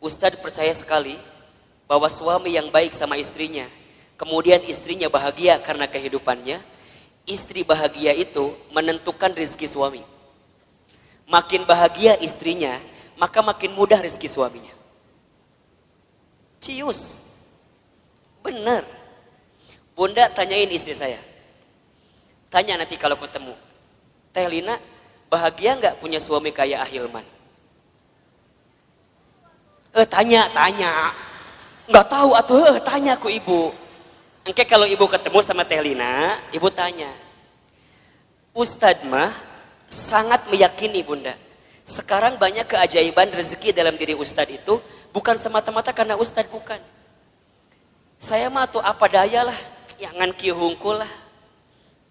Ustadz percaya sekali bahwa suami yang baik sama istrinya, kemudian istrinya bahagia karena kehidupannya, istri bahagia itu menentukan rezeki suami. Makin bahagia istrinya, maka makin mudah rezeki suaminya. Cius. Benar. Bunda tanyain istri saya. Tanya nanti kalau ketemu. Teh Lina, bahagia nggak punya suami kayak Ahilman? Tanya. Nggak tahu atuh, tanya ku ibu. Engke kalau ibu ketemu sama Teh Lina, ibu tanya. Ustadz mah sangat meyakini Bunda. Sekarang banyak keajaiban rezeki dalam diri Ustadz itu bukan semata-mata karena Ustadz, bukan. Saya mah tuh apa daya lah, jangan kieu hungkul lah.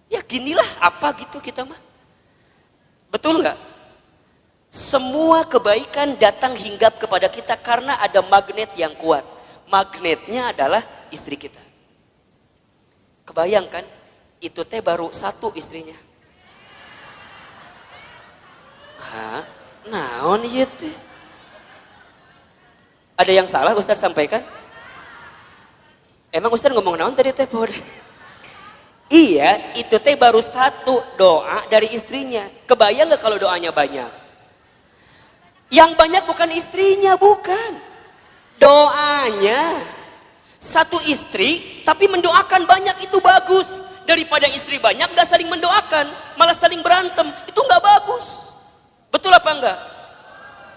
Ya ginilah apa gitu kita mah. Betul nggak? Semua kebaikan datang hinggap kepada kita karena ada magnet yang kuat. Magnetnya adalah istri kita. Kebayangkan, itu teh baru satu istrinya. Hah? Naon ieu teh? Ada yang salah Ustaz sampaikan? Emang Ustaz ngomong naon tadi teh? Iya, itu teh baru satu doa dari istrinya. Kebayang gak kalau doanya banyak? Yang banyak bukan istrinya, bukan. Doanya. Satu istri, tapi mendoakan banyak, itu bagus. Daripada istri banyak gak saling mendoakan, malah saling berantem. Itu gak bagus. Betul apa enggak?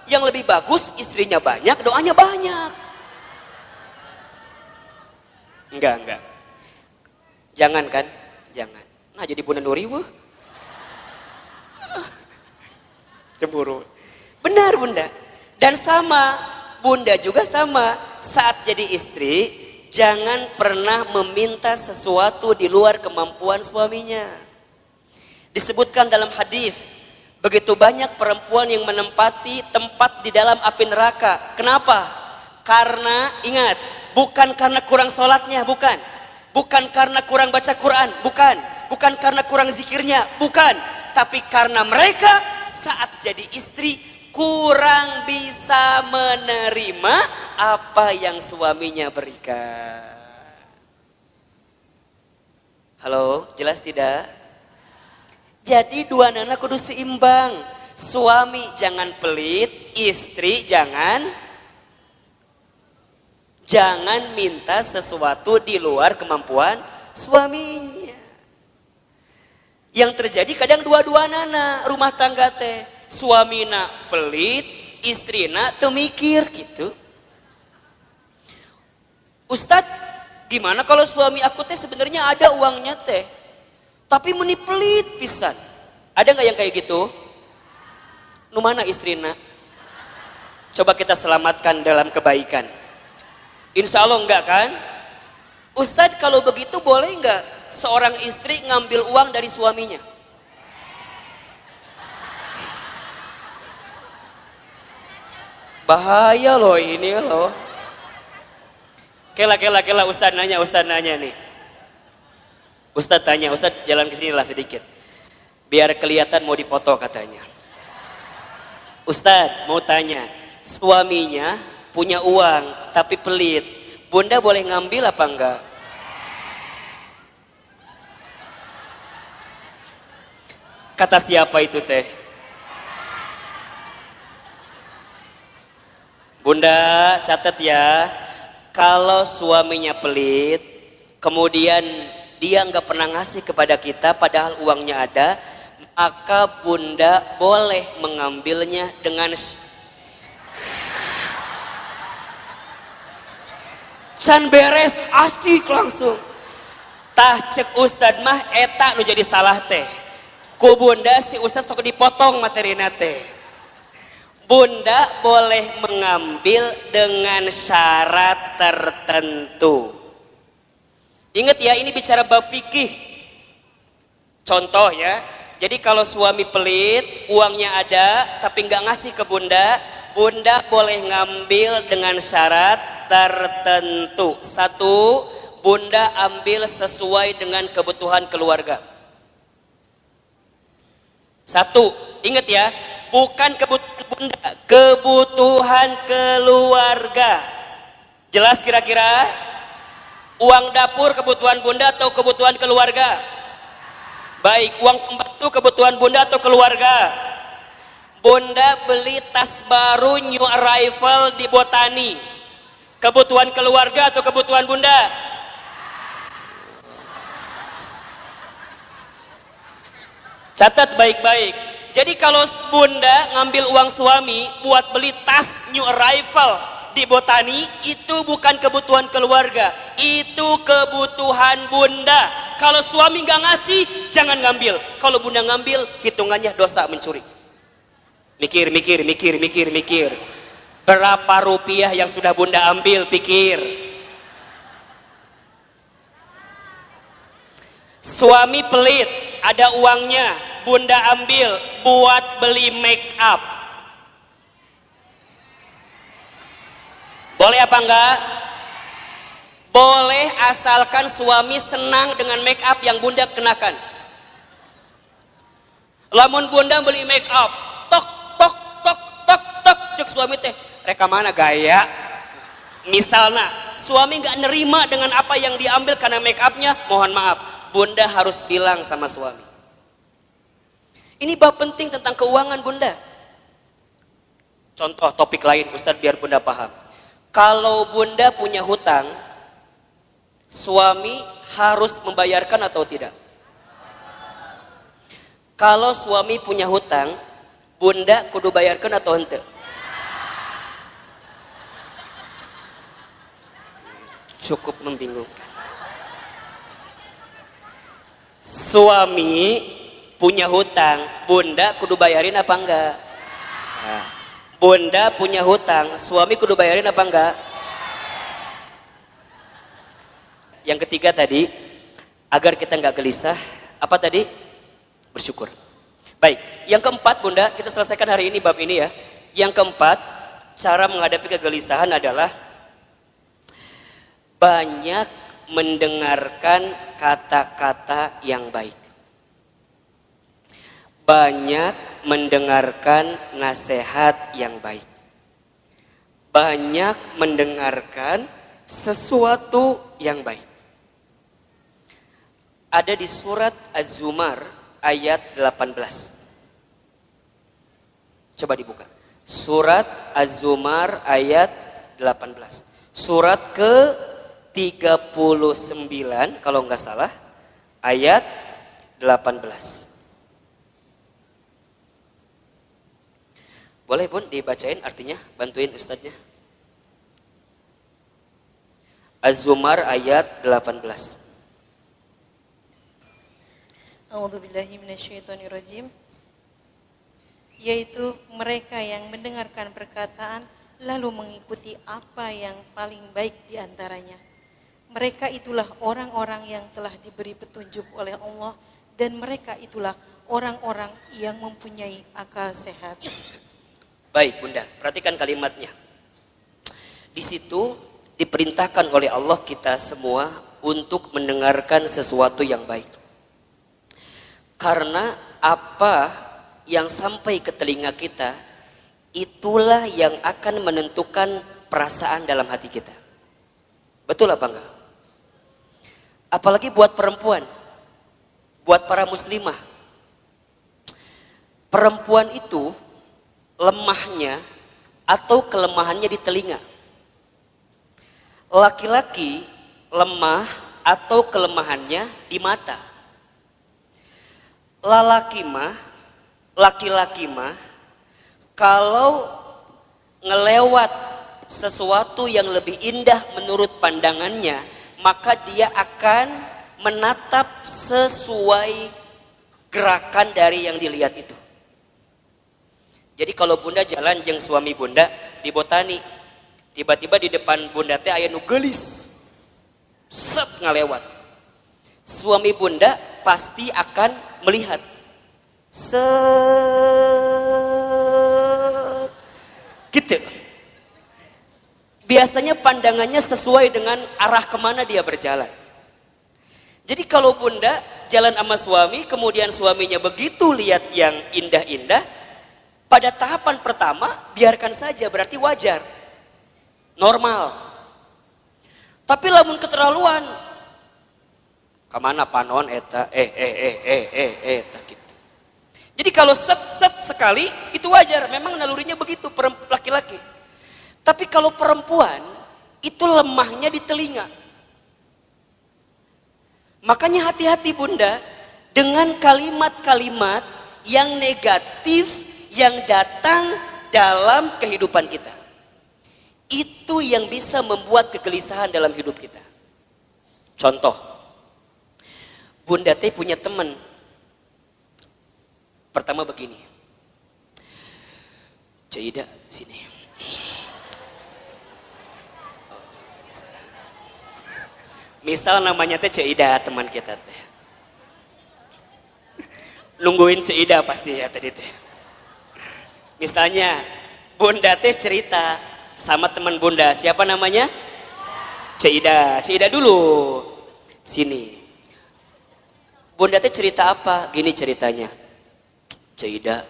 Yang lebih bagus istrinya banyak, doanya banyak. Enggak. Jangan kan? Jangan. Nah jadi Bunda Nuri cemburu. Benar Bunda. Dan sama, Bunda juga sama. Saat jadi istri, jangan pernah meminta sesuatu di luar kemampuan suaminya. Disebutkan dalam hadis, begitu banyak perempuan yang menempati tempat di dalam api neraka. Kenapa? Karena ingat, bukan karena kurang sholatnya, bukan. Bukan karena kurang baca Quran, bukan. Bukan karena kurang zikirnya, bukan. Tapi karena mereka saat jadi istri kurang bisa menerima apa yang suaminya berikan. Halo, jelas tidak? Jadi dua anak kudu seimbang. Suami jangan pelit, istri jangan minta sesuatu di luar kemampuan suaminya. Yang terjadi kadang dua-dua nana rumah tangga teh. Suamina pelit, istrina teu mikir gitu. Ustadz, gimana kalau suami aku teh sebenarnya ada uangnya teh, tapi meni pelit pisan. Ada nggak yang kayak gitu? Nu mana istrina? Coba kita selamatkan dalam kebaikan. Insya Allah enggak kan? Ustadz kalau begitu boleh enggak seorang istri ngambil uang dari suaminya? Bahaya loh ini loh. Kela Ustadz nanya nih. Ustadz tanya, Ustadz jalan ke sini lah sedikit. Biar kelihatan mau difoto katanya. Ustadz mau tanya, suaminya punya uang tapi pelit, Bunda boleh ngambil apa enggak? Kata siapa itu teh? Bunda catat ya, kalau suaminya pelit kemudian dia nggak pernah ngasih kepada kita padahal uangnya ada, maka Bunda boleh mengambilnya dengan can beres asik langsung. Tah cek Ustad mah eta nu jadi salah teh. Ku Bunda si Ustad sok dipotong materina teh. Bunda boleh mengambil dengan syarat tertentu. Ingat ya, ini bicara bab fikih. Contoh ya, jadi kalau suami pelit, uangnya ada tapi nggak ngasih ke Bunda, Bunda boleh ngambil dengan syarat tertentu. Satu, Bunda ambil sesuai dengan kebutuhan keluarga. Satu, ingat ya, bukan kebutuhan bunda, kebutuhan keluarga. Jelas kira-kira? Uang dapur kebutuhan bunda atau kebutuhan keluarga? Baik, uang pembantu kebutuhan bunda atau keluarga? Bunda beli tas baru new arrival di Botani, kebutuhan keluarga atau kebutuhan bunda? Catat baik-baik. Jadi kalau bunda ngambil uang suami buat beli tas new arrival di Botani, itu bukan kebutuhan keluarga, itu kebutuhan bunda. Kalau suami nggak ngasih, jangan ngambil. Kalau bunda ngambil, hitungannya dosa mencuri. Mikir. Berapa rupiah yang sudah bunda ambil, pikir. Suami pelit, ada uangnya, bunda ambil buat beli make up. Boleh apa enggak? Boleh, asalkan suami senang dengan make up yang bunda kenakan. Lamun bunda beli make up, tok cek suami teh, reka mana gaya? Misalnya, suami nggak nerima dengan apa yang diambil karena make upnya, mohon maaf, bunda harus bilang sama suami. Ini bab penting tentang keuangan bunda. Contoh topik lain, Ustadz, biar bunda paham. Kalau bunda punya hutang, suami harus membayarkan atau tidak? Kalau suami punya hutang, bunda kudu bayarkan atau ente? Cukup membingungkan. Suami punya hutang, bunda kudu bayarin apa enggak? Nah, bunda punya hutang, suami kudu bayarin apa enggak? Yang ketiga tadi, agar kita enggak gelisah, apa tadi? Bersyukur. Baik, yang keempat bunda, kita selesaikan hari ini bab ini ya. Yang keempat, cara menghadapi kegelisahan adalah banyak mendengarkan kata-kata yang baik. Banyak mendengarkan nasihat yang baik. Banyak mendengarkan sesuatu yang baik. Ada di surat Az-Zumar ayat 18. Coba dibuka. Surat Az-Zumar ayat 18. Surat ke 39 kalau nggak salah, ayat 18. Boleh bun dibacain artinya, bantuin ustadznya. Az-Zumar ayat 18. A'udzubillahi minasyaitonirrajim. Yaitu mereka yang mendengarkan perkataan lalu mengikuti apa yang paling baik di antaranya. Mereka itulah orang-orang yang telah diberi petunjuk oleh Allah, dan mereka itulah orang-orang yang mempunyai akal sehat. Baik bunda, perhatikan kalimatnya. Di situ diperintahkan oleh Allah kita semua untuk mendengarkan sesuatu yang baik. Karena apa yang sampai ke telinga kita, itulah yang akan menentukan perasaan dalam hati kita. Betul apa enggak? Apalagi buat perempuan, buat para muslimah. Perempuan itu lemahnya atau kelemahannya di telinga. Laki-laki lemah atau kelemahannya di mata. Laki-laki mah kalau ngelewat sesuatu yang lebih indah menurut pandangannya, maka dia akan menatap sesuai gerakan dari yang dilihat itu. Jadi kalau bunda jalan jeung suami bunda di Botani, tiba-tiba di depan bunda teh aya nu geulis, set ngalewat. Suami bunda pasti akan melihat, set, gitu. Biasanya pandangannya sesuai dengan arah kemana dia berjalan. Jadi kalau bunda jalan sama suami, kemudian suaminya begitu lihat yang indah-indah, Pada tahapan pertama biarkan saja, berarti wajar, normal. Tapi lamun keterlaluan, kemana panon eta, eta gitu. Jadi kalau set sekali itu wajar, memang nalurinya begitu laki-laki. Tapi kalau perempuan itu lemahnya di telinga. Makanya hati-hati bunda dengan kalimat-kalimat yang negatif yang datang dalam kehidupan kita. Itu yang bisa membuat kegelisahan dalam hidup kita. Contoh, bunda teh punya teman. Pertama begini, Cida sini. Misal namanya teh Cida, teman kita teh. Nungguin Cida pasti ya tadi teh. Misalnya bunda teh cerita sama teman bunda, siapa namanya? Cida. Cida dulu. Sini. Bunda teh cerita apa? Gini ceritanya. Cida.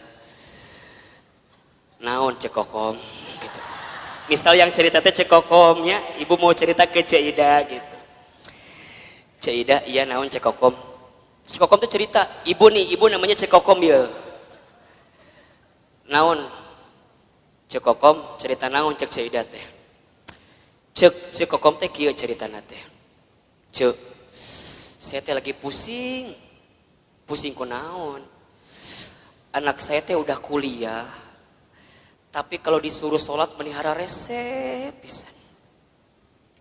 Naon cekokom gitu. Misal yang cerita teh cekokomnya, ibu mau cerita ke Cida gitu. Cida, iya naon cekokom. Cekokom tuh cerita, ibu namanya cekokom ya. Naon cekokom cerita naon cek Cida teh. Cekokom teh kieu ceritana teh. Cek saya teh lagi pusing ku naon. Anak saya teh udah kuliah, tapi kalau disuruh sholat melihara rese pisan.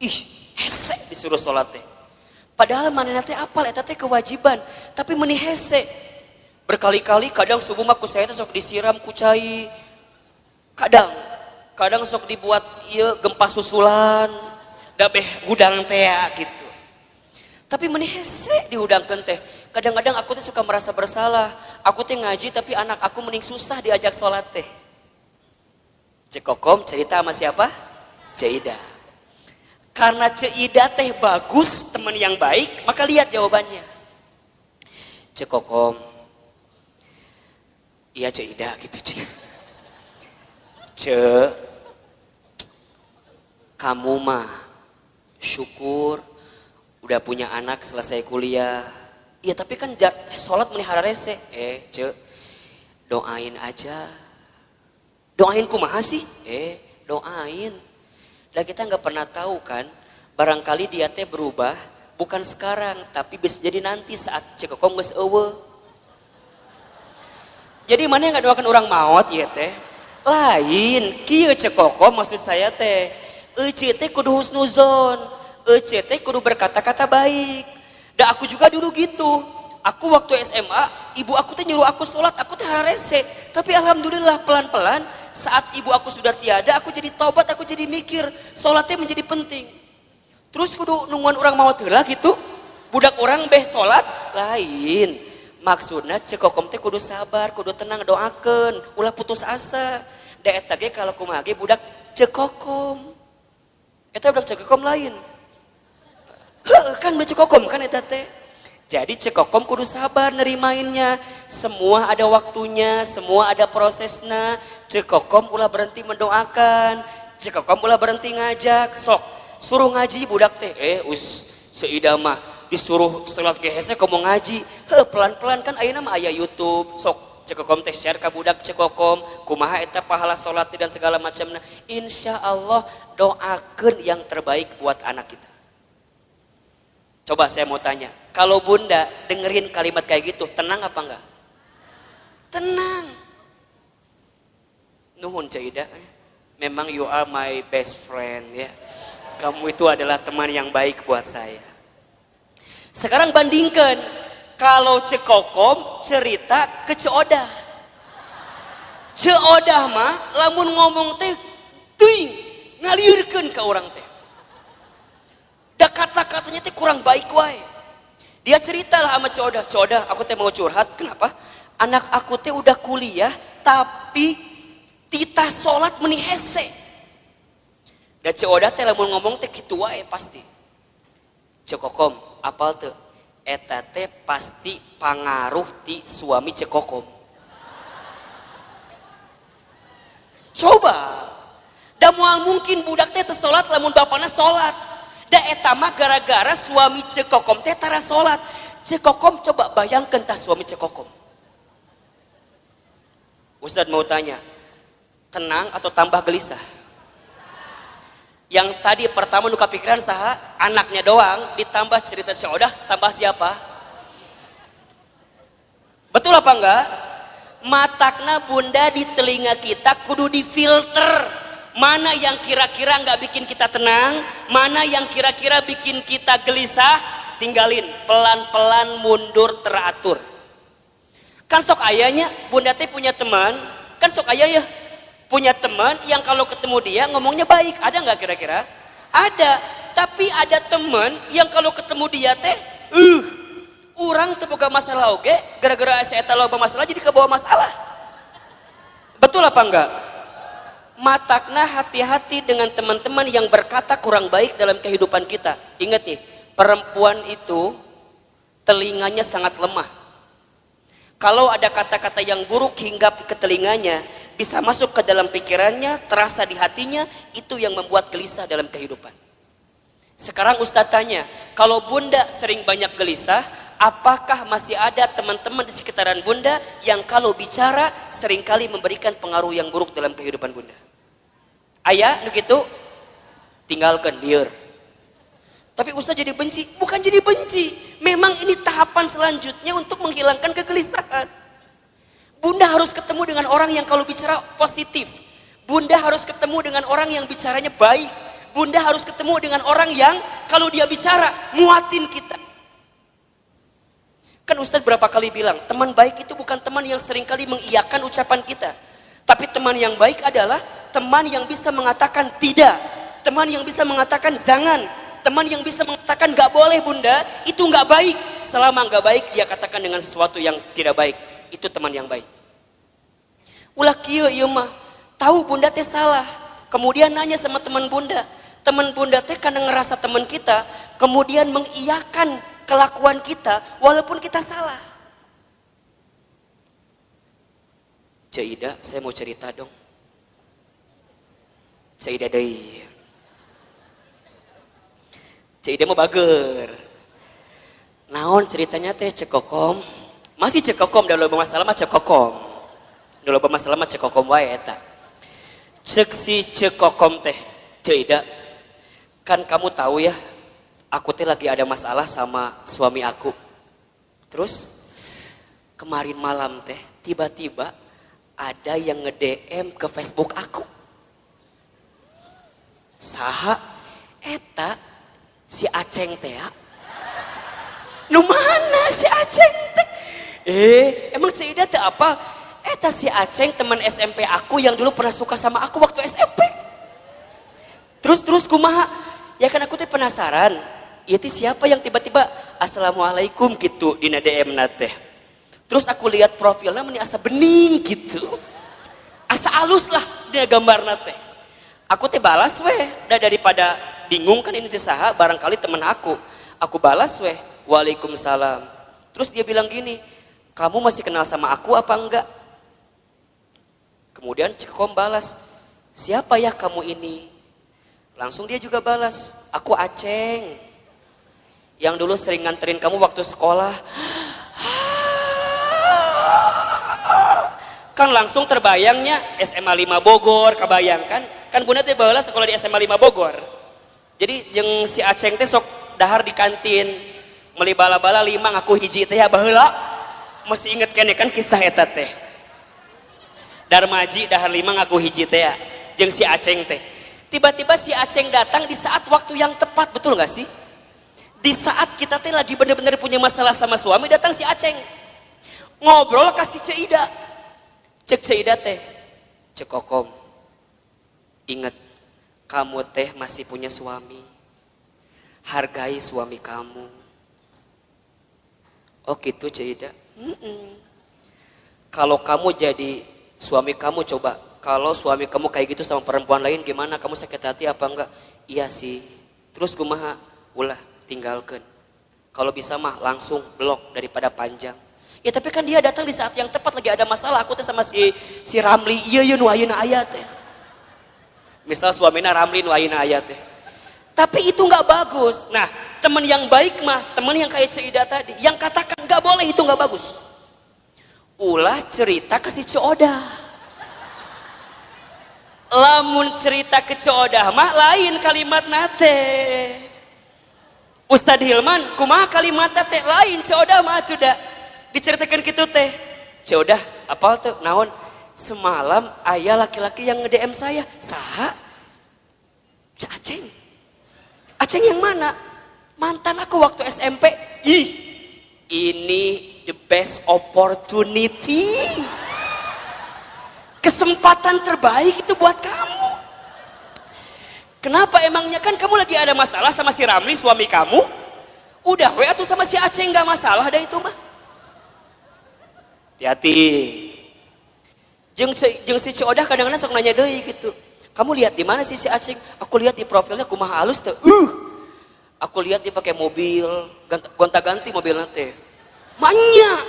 Ih, hese disuruh sholat teh. Padahal manehna teh apal eta teh kewajiban, tapi meni hese. Berkali-kali kadang subuh mah ku saya teh sok disiram ku cai. Kadang sok dibuat ieu gempa susulan, dabeh hudang teh gitu. Tapi meni hese dihudangkeun teh. Kadang-kadang aku teh suka merasa bersalah. Aku teh ngaji tapi anak aku mending susah diajak sholat teh. Cekokom cerita sama siapa? Cida. Karena Cida teh bagus, teman yang baik, maka lihat jawabannya. Cekokom, iya Cida gitu kamu mah syukur udah punya anak selesai kuliah. Iya tapi kan sholat melihara rese. Doain aja. Doain kumaha sih? Doain. Dan kita nggak pernah tahu kan, barangkali dia teh berubah bukan sekarang, tapi bisa jadi nanti saat cekokom geus eueuh. Jadi mana yang nggak doakan orang maut ya teh? Lain, kieu cekokom maksud saya teh. Ece teh kudu husnuzon, ece teh kudu berkata-kata baik. Dan aku juga dulu gitu. Aku waktu SMA, ibu aku teh nyuruh aku sholat, aku teh rese. Tapi alhamdulillah pelan-pelan saat ibu aku sudah tiada, aku jadi taubat, aku jadi mikir sholatnya menjadi penting. Terus kudu nungguan orang mau heula gitu. Budak orang beh sholat lain. Maksudnya cekokom teh kudu sabar, kudu tenang doakeun, ulah putus asa. Da eta ge kalau kumaha ge budak cekokom. Eta budak cekokom lain. Kan cekokom kan eta teh. Jadi cekokom kudu sabar nerimainnya. Semua ada waktunya, semua ada prosesnya. Cekokom ulah berhenti mendoakan, cekokom ulah berhenti ngajak. Sok suruh ngaji budak teh. Seidah mah disuruh sholat ge hese komo ngaji. Pelan-pelan kan ayeuna mah aya YouTube. Sok cekokom teh share ka budak cekokom kumaha eta pahala sholat dan segala macamna. Insyaallah doakeun yang terbaik buat anak kita. Coba saya mau tanya, kalau bunda dengerin kalimat kayak gitu, tenang apa enggak? Tenang. Nuhun Cida, memang you are my best friend ya. Kamu itu adalah teman yang baik buat saya. Sekarang bandingkan, kalau cekokom cerita ke Ceodah. Ceodah mah lamun ngomong teh teuing ngaliurkeun ka urang teh. Da kata-katanya teh kurang baik wae. Dia ceritalah sama Ceodah, Ceodah aku teh mau curhat, kenapa? Anak aku teh udah kuliah tapi titah sholat meni hese. Da Ceodah teh lamun ngomong teh kitu wae pasti. Cekokom, apal teu? Eta teh pasti pangaruh ti suami cekokom. Coba. Da moal mungkin budak teh salat lamun bapana salat. Da eta mah gara-gara suami cekokom teh tara salat. Cekokom coba bayangkeun tah suami cekokom. Ustadz mau tanya, tenang atau tambah gelisah? Yang tadi pertama nu kapikiran saha? Anaknya doang, ditambah cerita Syaudah, tambah siapa? Betul apa enggak? Matakna bunda di telinga kita kudu difilter. Mana yang kira-kira enggak bikin kita tenang, mana yang kira-kira bikin kita gelisah, tinggalin, pelan-pelan mundur teratur. Kan sok ayahnya, bunda teh punya teman, kan sok ayah ya, punya teman yang kalau ketemu dia ngomongnya baik, ada nggak kira-kira? Ada, tapi ada teman yang kalau ketemu dia teh, orang terbuka masalah oke, gara-gara saya tahu masalah jadi kebawa masalah. Betul apa enggak? Matakna hati-hati dengan teman-teman yang berkata kurang baik dalam kehidupan kita. Ingat nih, perempuan itu telinganya sangat lemah. Kalau ada kata-kata yang buruk hingga ke telinganya, bisa masuk ke dalam pikirannya, terasa di hatinya, itu yang membuat gelisah dalam kehidupan. Sekarang Ustadz tanya, kalau bunda sering banyak gelisah, apakah masih ada teman-teman di sekitaran bunda yang kalau bicara seringkali memberikan pengaruh yang buruk dalam kehidupan bunda? Ayah, nu gitu, tinggalkan lieur. Tapi Ustadz jadi benci, bukan jadi benci. Memang ini tahapan selanjutnya untuk menghilangkan kegelisahan. Bunda harus ketemu dengan orang yang kalau bicara positif. Bunda harus ketemu dengan orang yang bicaranya baik. Bunda harus ketemu dengan orang yang kalau dia bicara muatin kita. Kan Ustadz berapa kali bilang, teman baik itu bukan teman yang seringkali mengiyakan ucapan kita. Tapi teman yang baik adalah teman yang bisa mengatakan tidak. Teman yang bisa mengatakan jangan. Teman yang bisa mengatakan gak boleh bunda, itu gak baik. Selama gak baik dia katakan dengan sesuatu yang tidak baik. Itu teman yang baik. Ulah kieu ieu mah, tahu bunda teh salah. Kemudian nanya sama teman bunda. Teman bunda teh karena ngerasa teman kita, kemudian mengiyakan kelakuan kita walaupun kita salah. Cik Ida, saya mau cerita dong. Cik Ida deui. Cik Ida mau bager. Naon ceritanya teh cekokom? Masih cekokom da loba masalah mah cekokom. Da loba masalah mah cekokom wae eta. Cek si cekokom teh, Cik Ida. Kan kamu tahu ya, aku teh lagi ada masalah sama suami aku. Terus kemarin malam teh tiba-tiba ada yang nge-DM ke Facebook aku. Saha eta si Aceng teh ya. Nu mana si Aceng teh? Emang Cik Ida teh apa? Eta si Aceng teman SMP aku yang dulu pernah suka sama aku waktu SMP. Terus kumaha? Ya kan aku teh penasaran. Ieu teh siapa yang tiba-tiba assalamualaikum gitu dina DM na teh. Terus aku lihat profilnya meni asa bening gitu. Asa alus lah dina gambarna teh. Aku teh balas weh, daripada bingung kan ini teh saha, barangkali teman aku. Aku balas weh, waalaikumsalam. Terus dia bilang gini, kamu masih kenal sama aku apa enggak? Kemudian Cekom balas, siapa ya kamu ini? Langsung dia juga balas, aku Aceng. Yang dulu sering nganterin kamu waktu sekolah. Kan langsung terbayangnya SMA 5 Bogor, kebayangkan? Kan bunda teh baheula sekolah di SMA 5 Bogor. Jadi jeung si Aceng teh sok dahar di kantin, meuli bala-bala 5 ngaku hiji teh ya baheula. Masih inget kan kisah eta teh. Darmaji dahar 5 ngaku hiji teh ya, jeung si Aceng teh. Tiba-tiba si Aceng datang di saat waktu yang tepat, betul nggak sih? Di saat kita teh lagi bener-bener punya masalah sama suami, datang si Aceng. Ngobrol kasih Cik Ida. Cek Cik Ida teh, Cek Kokom. Ingat, kamu teh masih punya suami. Hargai suami kamu. Oh gitu Cik Ida. Kalau kamu jadi suami kamu, coba kalau suami kamu kayak gitu sama perempuan lain gimana? Kamu sakit hati apa enggak? Iya sih. Terus kumaha? Ulah tinggalkan. Kalau bisa mah langsung blok daripada panjang. Ya tapi kan dia datang di saat yang tepat, lagi ada masalah. Aku teh sama si Ramli, iya nu ayeuna aya teh. Misal suamina Ramlin wain ayat teh. Tapi itu nggak bagus. Nah, teman yang baik mah, teman yang kayak Cida tadi, yang katakan nggak boleh itu nggak bagus. Ulah cerita ke si Ciodah. Lamun cerita ke Ciodah mah lain kalimat nate. Ustadz Hilman, kumaha kalimat nate lain Ciodah mah tuh dah diceritakan gitu teh. Ciodah, apal tuh naon? Semalam ayah laki-laki yang nge-DM saya, saha? Cak Aceng. Aceng yang mana? Mantan aku waktu SMP. Ih, ini the best opportunity. Kesempatan terbaik itu buat kamu. Kenapa emangnya, kan kamu lagi ada masalah sama si Ramli suami kamu? Udah we atuh sama si Aceh nggak masalah dah itu mah. Hati-hati. Jeung si Ciodah kadang-kadang sok nanya deui gitu. Kamu lihat di mana sih si Aceh? Aku lihat di profilnya kumaha halus teh. Aku lihat dia pakai mobil, gonta-ganti mobil nate. Manya.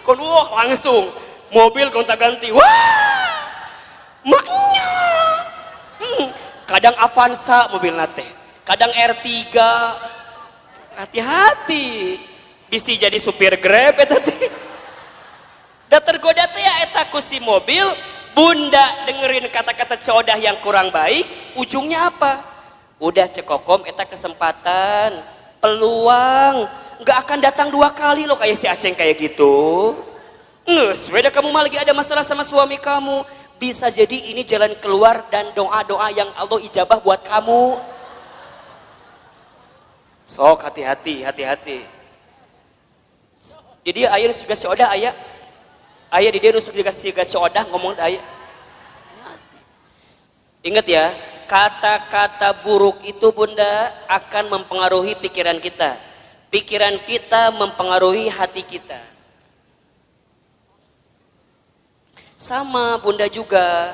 Kon wah langsung mobil gonta-ganti. Wah! Maknya. Kadang Avanza mobil nate, kadang R3. Hati-hati. Bisa jadi supir Grab eta teh. Da tergoda teh ya eta ku si mobil, bunda dengerin kata-kata Ciodah yang kurang baik, ujungnya apa? Udah cekokom eta kesempatan, peluang, nggak akan datang 2 kali loh kayak si Aceng kayak gitu. Nges, beda kamu mah lagi ada masalah sama suami kamu, bisa jadi ini jalan keluar dan doa-doa yang Allah ijabah buat kamu. Sok hati-hati, hati-hati. Jadi ayah juga Ciodah ayah. Ayah di dia nusuk juga si Ciodah ngomong ayah. Ingat ya, kata-kata buruk itu bunda akan mempengaruhi pikiran kita. Pikiran kita mempengaruhi hati kita. Sama bunda juga.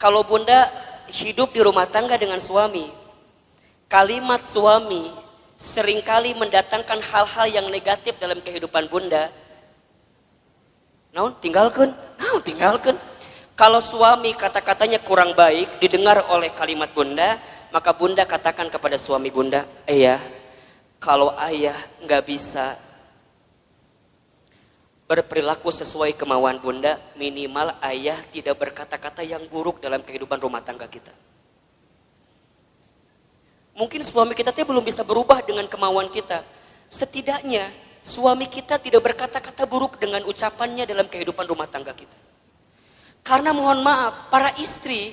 Kalau bunda hidup di rumah tangga dengan suami, kalimat suami seringkali mendatangkan hal-hal yang negatif dalam kehidupan bunda. Naon tinggalkan, naon tinggalkan. Kalau suami kata-katanya kurang baik didengar oleh kalimat bunda, maka bunda katakan kepada suami bunda, ayah, kalau ayah nggak bisa berperilaku sesuai kemauan bunda, minimal ayah tidak berkata-kata yang buruk dalam kehidupan rumah tangga kita. Mungkin suami kita belum bisa berubah dengan kemauan kita. Setidaknya suami kita tidak berkata-kata buruk dengan ucapannya dalam kehidupan rumah tangga kita. Karena mohon maaf, para istri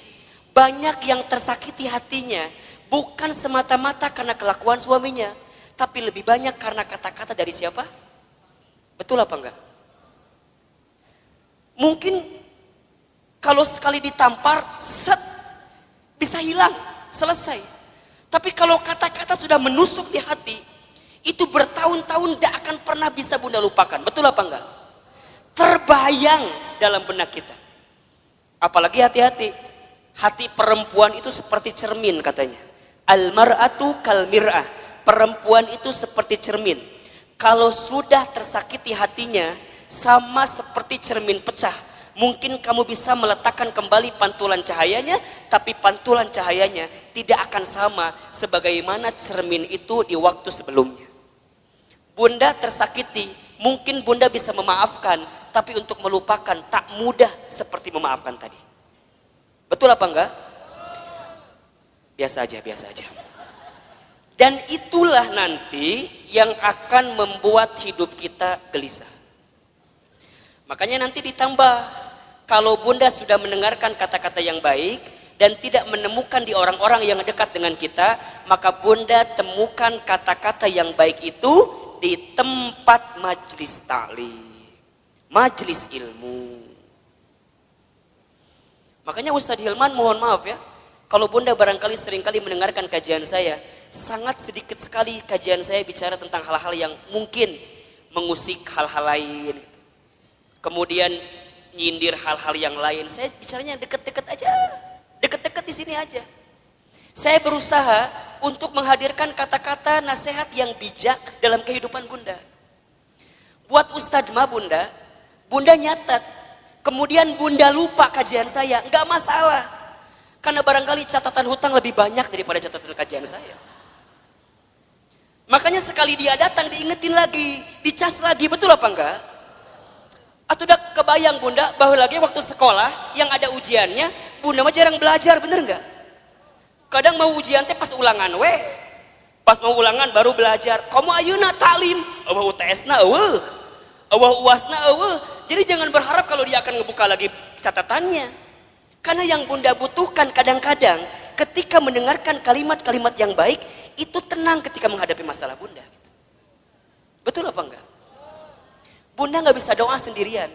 banyak yang tersakiti hatinya bukan semata-mata karena kelakuan suaminya, tapi lebih banyak karena kata-kata dari siapa? Betul apa enggak? Mungkin kalau sekali ditampar, set, bisa hilang, selesai. Tapi kalau kata-kata sudah menusuk di hati, itu bertahun-tahun tidak akan pernah bisa bunda lupakan. Betul apa enggak? Terbayang dalam benak kita. Apalagi hati-hati. Hati perempuan itu seperti cermin katanya. Al-mar'atu kal mir'ah. Perempuan itu seperti cermin. Kalau sudah tersakiti hatinya, sama seperti cermin pecah. Mungkin kamu bisa meletakkan kembali pantulan cahayanya, tapi pantulan cahayanya tidak akan sama sebagaimana cermin itu di waktu sebelumnya. Bunda tersakiti, mungkin bunda bisa memaafkan, tapi untuk melupakan tak mudah seperti memaafkan tadi. Betul apa enggak? Biasa aja, biasa aja. Dan itulah nanti yang akan membuat hidup kita gelisah. Makanya nanti ditambah, kalau bunda sudah mendengarkan kata-kata yang baik dan tidak menemukan di orang-orang yang dekat dengan kita, maka bunda temukan kata-kata yang baik itu di tempat majelis ta'lim, majelis ilmu. Makanya Ustadz Hilman mohon maaf ya, kalau bunda barangkali seringkali mendengarkan kajian saya, sangat sedikit sekali kajian saya bicara tentang hal-hal yang mungkin mengusik hal-hal lain, kemudian nyindir hal-hal yang lain. Saya bicaranya deket-deket aja, deket-deket di sini aja. Saya berusaha untuk menghadirkan kata-kata nasihat yang bijak dalam kehidupan bunda. Buat Ustadz mah bunda, bunda nyatat Kemudian bunda lupa kajian saya, nggak masalah. Karena barangkali catatan hutang lebih banyak daripada catatan kajian saya. Makanya sekali dia datang diingetin lagi, dicas lagi, betul apa enggak? Atau udah kebayang bunda bahwa lagi waktu sekolah yang ada ujiannya, bunda mah jarang belajar, bener enggak? Kadang mau ujian teh pas ulangan we, pas mau ulangan baru belajar. Kamu ayeuna taklim, eueuh UTS-na eueuh, eueuh UAS-na eueuh. Jadi jangan berharap kalau dia akan ngebuka lagi catatannya. Karena yang bunda butuhkan kadang-kadang ketika mendengarkan kalimat-kalimat yang baik, itu tenang ketika menghadapi masalah bunda. Betul apa enggak? Bunda nggak bisa doa sendirian.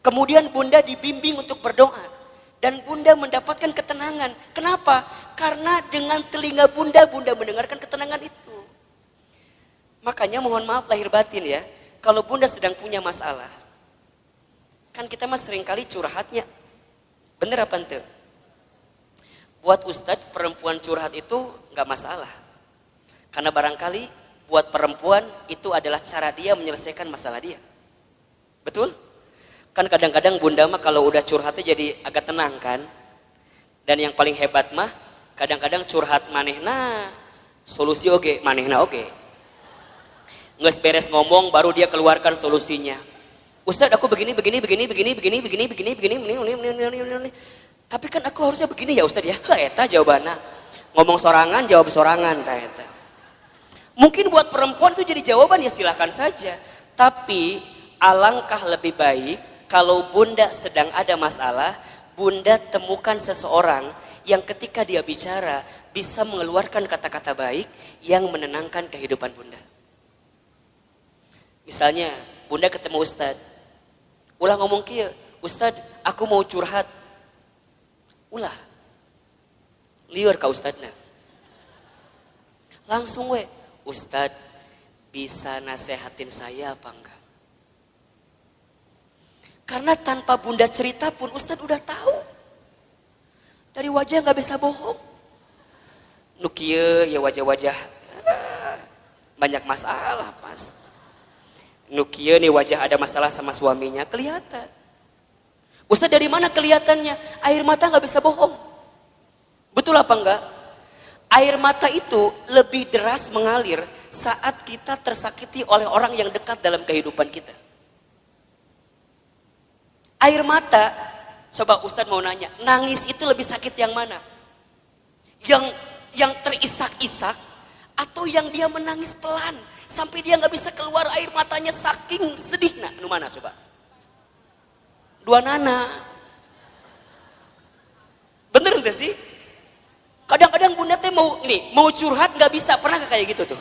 Kemudian bunda dibimbing untuk berdoa. Dan bunda mendapatkan ketenangan. Kenapa? Karena dengan telinga bunda, bunda mendengarkan ketenangan itu. Makanya mohon maaf lahir batin ya. Kalau bunda sedang punya masalah. Kan kita mah seringkali curhatnya. Bener apa ente? Buat ustadz perempuan curhat itu nggak masalah. Karena barangkali buat perempuan itu adalah cara dia menyelesaikan masalah dia. Betul? Kan kadang-kadang bunda mah kalau udah curhatnya jadi agak tenang kan. Dan yang paling hebat mah kadang-kadang curhat manehna solusi oge, manehna oge. Nges beres ngomong baru dia keluarkan solusinya. Ustadz aku begini. Tapi kan aku harusnya begini ya Ustadz ya. Eta jawabannya. Ngomong sorangan jawab sorangan eta. Mungkin buat perempuan itu jadi jawaban ya silahkan saja. Tapi alangkah lebih baik kalau bunda sedang ada masalah, bunda temukan seseorang yang ketika dia bicara bisa mengeluarkan kata-kata baik yang menenangkan kehidupan bunda. Misalnya bunda ketemu ustadz, ulah ngomong kieu, ustadz aku mau curhat. Ulah, liur ka ustadna. Langsung we, ustadz bisa nasehatin saya apa enggak? Karena tanpa bunda cerita pun ustadz udah tahu. Dari wajah nggak bisa bohong. Nu kieu ya wajah-wajah banyak masalah pasti. Nu kieu nih wajah ada masalah sama suaminya kelihatan. Ustadz dari mana kelihatannya? Air mata nggak bisa bohong. Betul apa enggak? Air mata itu lebih deras mengalir saat kita tersakiti oleh orang yang dekat dalam kehidupan kita. Air mata, coba Ustadz mau nanya, nangis itu lebih sakit yang mana? Yang terisak-isak atau yang dia menangis pelan sampai dia nggak bisa keluar air matanya saking sedih? Nah, nu mana coba? Dua nana. Bener nggak sih? Kadang-kadang bunda teh mau curhat nggak bisa, pernah nggak kayak gitu tuh?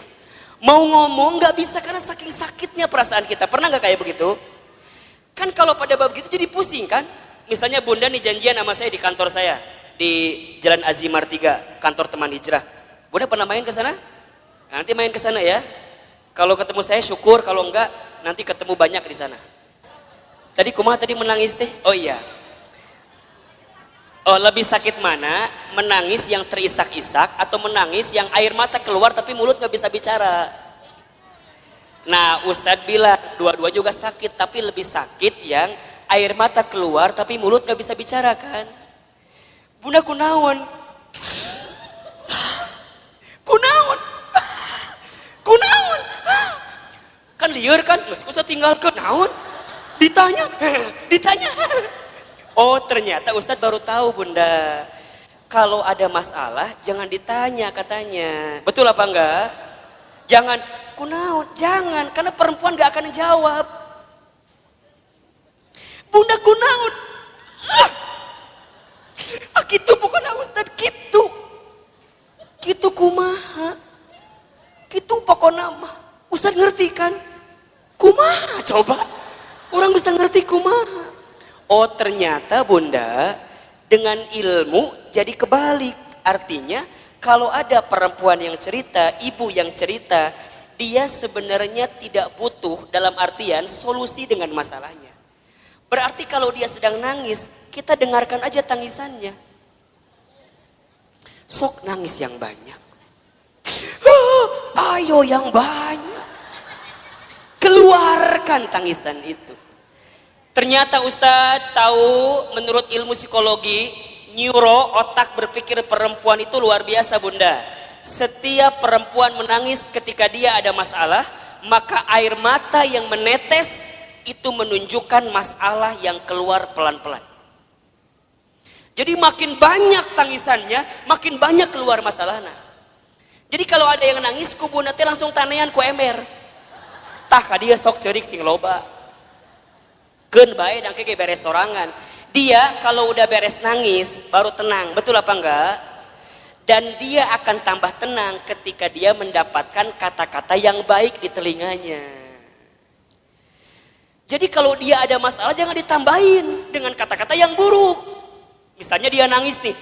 Mau ngomong nggak bisa karena saking sakitnya perasaan kita, pernah nggak kayak begitu? Kan kalau pada bab gitu jadi pusing kan? Misalnya bunda nih janjian sama saya di kantor saya di Jalan Azimar 3, kantor teman hijrah. Bunda pernah main ke sana? Nanti main ke sana ya. Kalau ketemu saya syukur, kalau enggak nanti ketemu banyak di sana. Tadi kumaha tadi menangis teh? Oh iya. Oh, lebih sakit mana? Menangis yang terisak-isak atau menangis yang air mata keluar tapi mulut nggak bisa bicara? Nah, Ustadz bilang dua-dua juga sakit, tapi lebih sakit yang air mata keluar tapi mulut nggak bisa bicara kan? Bunda kunaon? Kunaon? Kan liar kan? Ustadz tinggal ke naon? Ditanya. Oh ternyata Ustadz baru tahu bunda. Kalau ada masalah jangan ditanya katanya. Betul apa enggak? Jangan kunaon, jangan, karena perempuan gak akan jawab. Bunda kunaon, gitu pokoknya Ustadz, gitu kumaha, gitu pokoknya mah. Ustadz ngerti kan? Kumaha coba, orang bisa ngerti kumaha. Oh ternyata bunda, dengan ilmu jadi kebalik. Artinya kalau ada perempuan yang cerita, ibu yang cerita, dia sebenarnya tidak butuh dalam artian solusi dengan masalahnya. Berarti kalau dia sedang nangis, kita dengarkan aja tangisannya. Sok nangis yang banyak. Ayo yang banyak. Keluarkan tangisan itu. Ternyata Ustadz tahu, menurut ilmu psikologi, neuro, otak berpikir perempuan itu luar biasa bunda. Setiap perempuan menangis ketika dia ada masalah, maka air mata yang menetes itu menunjukkan masalah yang keluar pelan-pelan. Jadi makin banyak tangisannya, makin banyak keluar masalahnya. Jadi kalau ada yang nangis, kubu nanti langsung tanean ku emer. Tah ka dia sok cerik sing loba. Keun bae dan keke beres sorangan. Dia kalau udah beres nangis, baru tenang. Betul apa enggak? Dan dia akan tambah tenang ketika dia mendapatkan kata-kata yang baik di telinganya. Jadi kalau dia ada masalah, jangan ditambahin dengan kata-kata yang buruk. Misalnya dia nangis nih,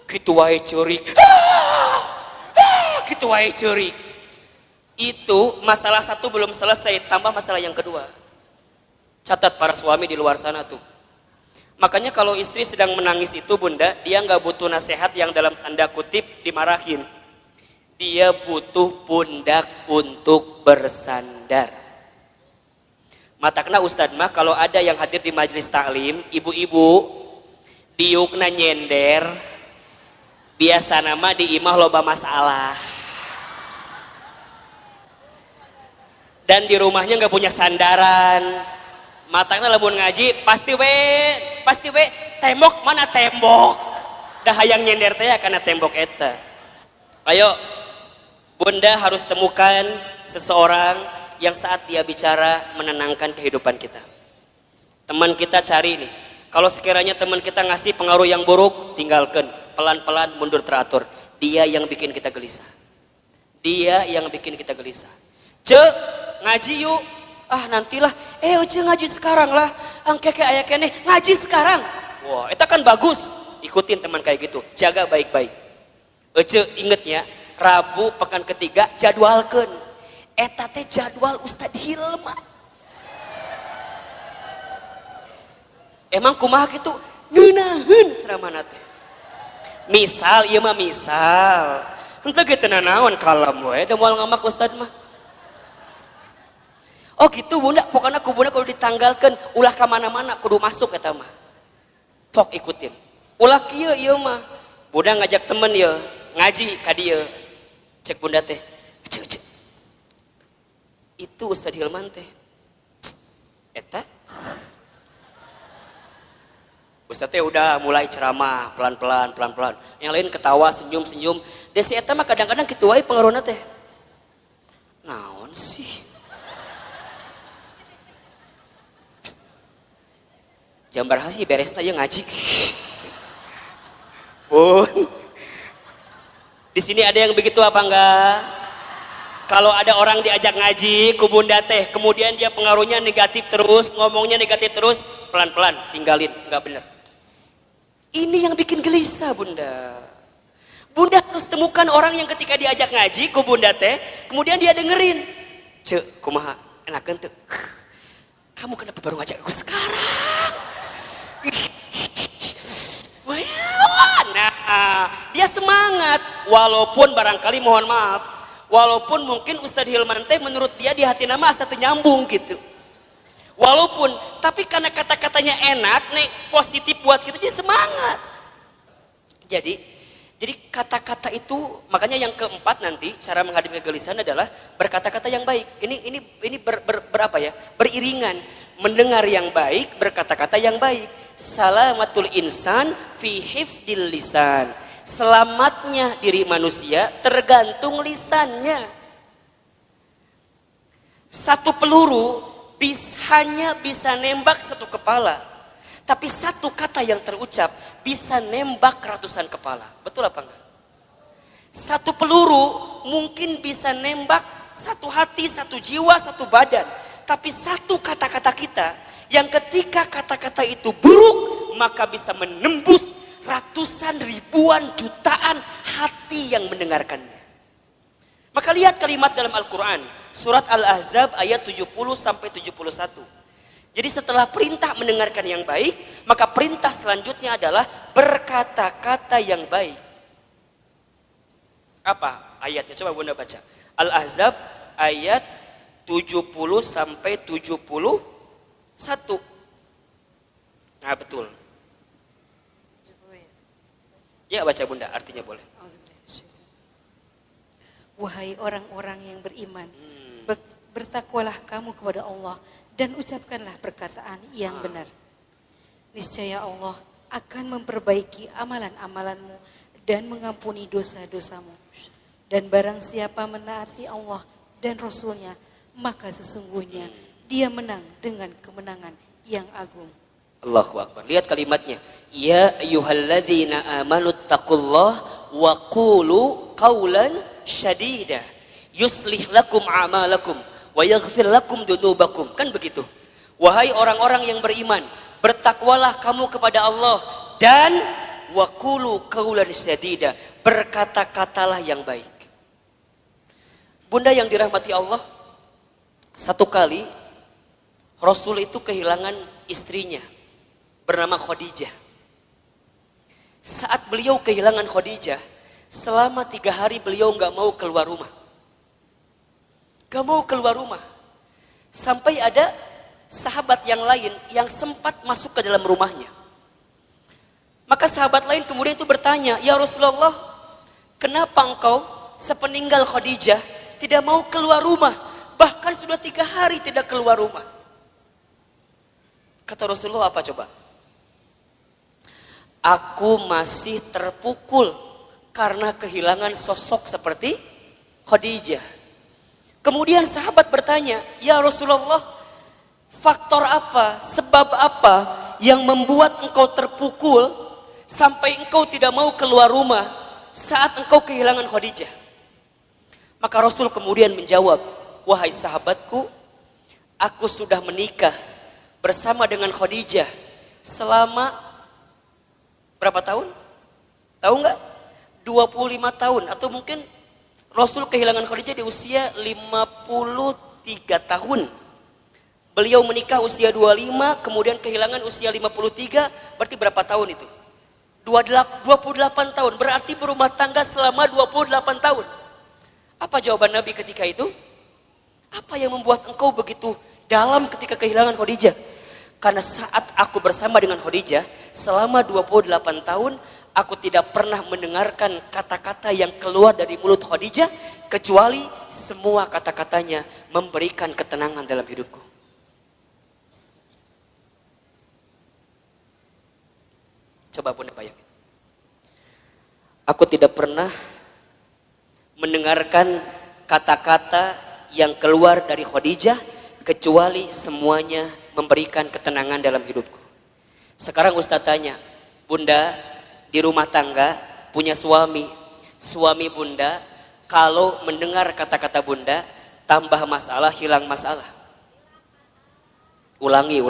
gitu wae ceurik, gitu wae ceurik. Itu masalah satu belum selesai, tambah masalah yang kedua. Catat para suami di luar sana tuh. Makanya kalau istri sedang menangis itu bunda, dia nggak butuh nasihat yang dalam tanda kutip dimarahin. Dia butuh pundak untuk bersandar. Matakna Ustadz mah kalau ada yang hadir di majelis taklim, ibu-ibu diukna nyender, biasa nama di imah loba masalah. Dan di rumahnya nggak punya sandaran. Matakna lamun ngaji pasti we tembok mana tembok. Dah hayang nyender teh karena tembok eta. Ayo bunda harus temukan seseorang yang saat dia bicara menenangkan kehidupan kita. Teman kita cari nih, kalau sekiranya teman kita ngasih pengaruh yang buruk, tinggalkan, pelan-pelan mundur teratur. Dia yang bikin kita gelisah. Dia yang bikin kita gelisah. Cek, ngaji yuk. Ah nantilah, cek ngaji sekarang lah. Angkeke aya keneh, ngaji sekarang. Wah, itu kan bagus. Ikutin teman kayak gitu, jaga baik-baik. Cek inget ya, Rabu pekan ketiga jadwalkan. Eta teh jadwal Ustadz Hilman. Emang kumaha gitu ngeunaheun ceramahna teh. Misal ieu mah misal. Henteu ge teu nanaon kalam we da moal ngamak Ustadz mah. Oh gitu bunda, pokoknya kubuna kalau ditanggalkan ulah ka mana-mana kudu masuk eta mah. Tok ikutin. Ulah kieu ieu mah. Bunda ngajak temen ye ngaji ka dieu. Cek bunda teh. Cek. Itu Ustadz Hilman teh eta Ustadz teh udah mulai ceramah pelan-pelan yang lain ketawa senyum desi eta mah kadang-kadang kitu wae pengaruhna teh naon sih jam baraha sih beresna ieu ngaji Bun di sini ada yang begitu apa enggak? Kalau ada orang diajak ngaji ku bunda teh, kemudian dia pengaruhnya negatif terus, ngomongnya negatif terus, pelan-pelan tinggalin, nggak bener. Ini yang bikin gelisah bunda. Bunda harus temukan orang yang ketika diajak ngaji ku bunda teh, kemudian dia dengerin. Cek, kumaha, enakeun teu? Kamu kenapa baru ngajak aku sekarang? Nah, dia semangat, walaupun barangkali mohon maaf. Walaupun mungkin Ustadz Hilman teh menurut dia di hati nama asa teu nyambung gitu. Walaupun, tapi karena kata-katanya enak, nih positif buat kita, dia semangat. Jadi kata-kata itu, makanya yang keempat nanti cara menghadapi kegelisahan adalah berkata-kata yang baik. Ini berapa ya? Beriringan, mendengar yang baik, berkata-kata yang baik. Salamatul insan fi hifdil lisan. Selamatnya diri manusia tergantung lisannya. Satu peluru hanya bisa nembak satu kepala, tapi satu kata yang terucap bisa nembak ratusan kepala. Betul apa enggak? Satu peluru mungkin bisa nembak satu hati, satu jiwa, satu badan, tapi satu kata-kata kita yang ketika kata-kata itu buruk maka bisa menembus ratusan ribuan jutaan hati yang mendengarkannya. Maka lihat kalimat dalam Al-Quran surat Al-Ahzab ayat 70 sampai 71. Jadi setelah perintah mendengarkan yang baik, maka perintah selanjutnya adalah berkata-kata yang baik. Apa ayatnya? Coba Bunda baca. Al-Ahzab ayat 70 sampai 71. Satu. Nah betul. Ya baca bunda, artinya boleh. Wahai orang-orang yang beriman, bertakwalah kamu kepada Allah dan ucapkanlah perkataan yang benar. Niscaya Allah akan memperbaiki amalan-amalanmu dan mengampuni dosa-dosamu. Dan barang siapa menaati Allah dan Rasulnya, maka sesungguhnya dia menang dengan kemenangan yang agung. Allahu Akbar. Lihat kalimatnya. Ya ayyuhalladzina amanu taqullah wa qulu qawlan syadida yuslih lakum a'malakum wa yaghfir lakum dunubakum. Kan begitu. Wahai orang-orang yang beriman, bertakwalah kamu kepada Allah dan wa qulu qawlan syadida, berkata-katalah yang baik. Bunda yang dirahmati Allah, satu kali Rasul itu kehilangan istrinya bernama Khadijah. Saat beliau kehilangan Khadijah, selama 3 hari beliau gak mau keluar rumah. Gak mau keluar rumah. Sampai ada sahabat yang lain yang sempat masuk ke dalam rumahnya. Maka sahabat lain kemudian itu bertanya, ya Rasulullah, kenapa engkau sepeninggal Khadijah tidak mau keluar rumah? Bahkan sudah 3 hari tidak keluar rumah. Kata Rasulullah apa coba? Aku masih terpukul karena kehilangan sosok seperti Khadijah. Kemudian sahabat bertanya, ya Rasulullah, faktor apa, sebab apa yang membuat engkau terpukul sampai engkau tidak mau keluar rumah saat engkau kehilangan Khadijah? Maka Rasul kemudian menjawab, wahai sahabatku, aku sudah menikah bersama dengan Khadijah selama berapa tahun? Tahu nggak? 25 tahun atau mungkin Rasul kehilangan Khadijah di usia 53 tahun. Beliau menikah usia 25, kemudian kehilangan usia 53, berarti berapa tahun itu? 28 tahun, berarti berumah tangga selama 28 tahun. Apa jawaban Nabi ketika itu? Apa yang membuat engkau begitu dalam ketika kehilangan Khadijah? Karena saat aku bersama dengan Khadijah selama 28 tahun, aku tidak pernah mendengarkan kata-kata yang keluar dari mulut Khadijah kecuali semua kata-katanya memberikan ketenangan dalam hidupku. Coba Bunda bayangin. Aku tidak pernah mendengarkan kata-kata yang keluar dari Khadijah kecuali semuanya memberikan ketenangan dalam hidupku. Sekarang Ustaz tanya, Bunda di rumah tangga punya suami. Suami Bunda kalau mendengar kata-kata Bunda tambah masalah, hilang masalah. Ulangi.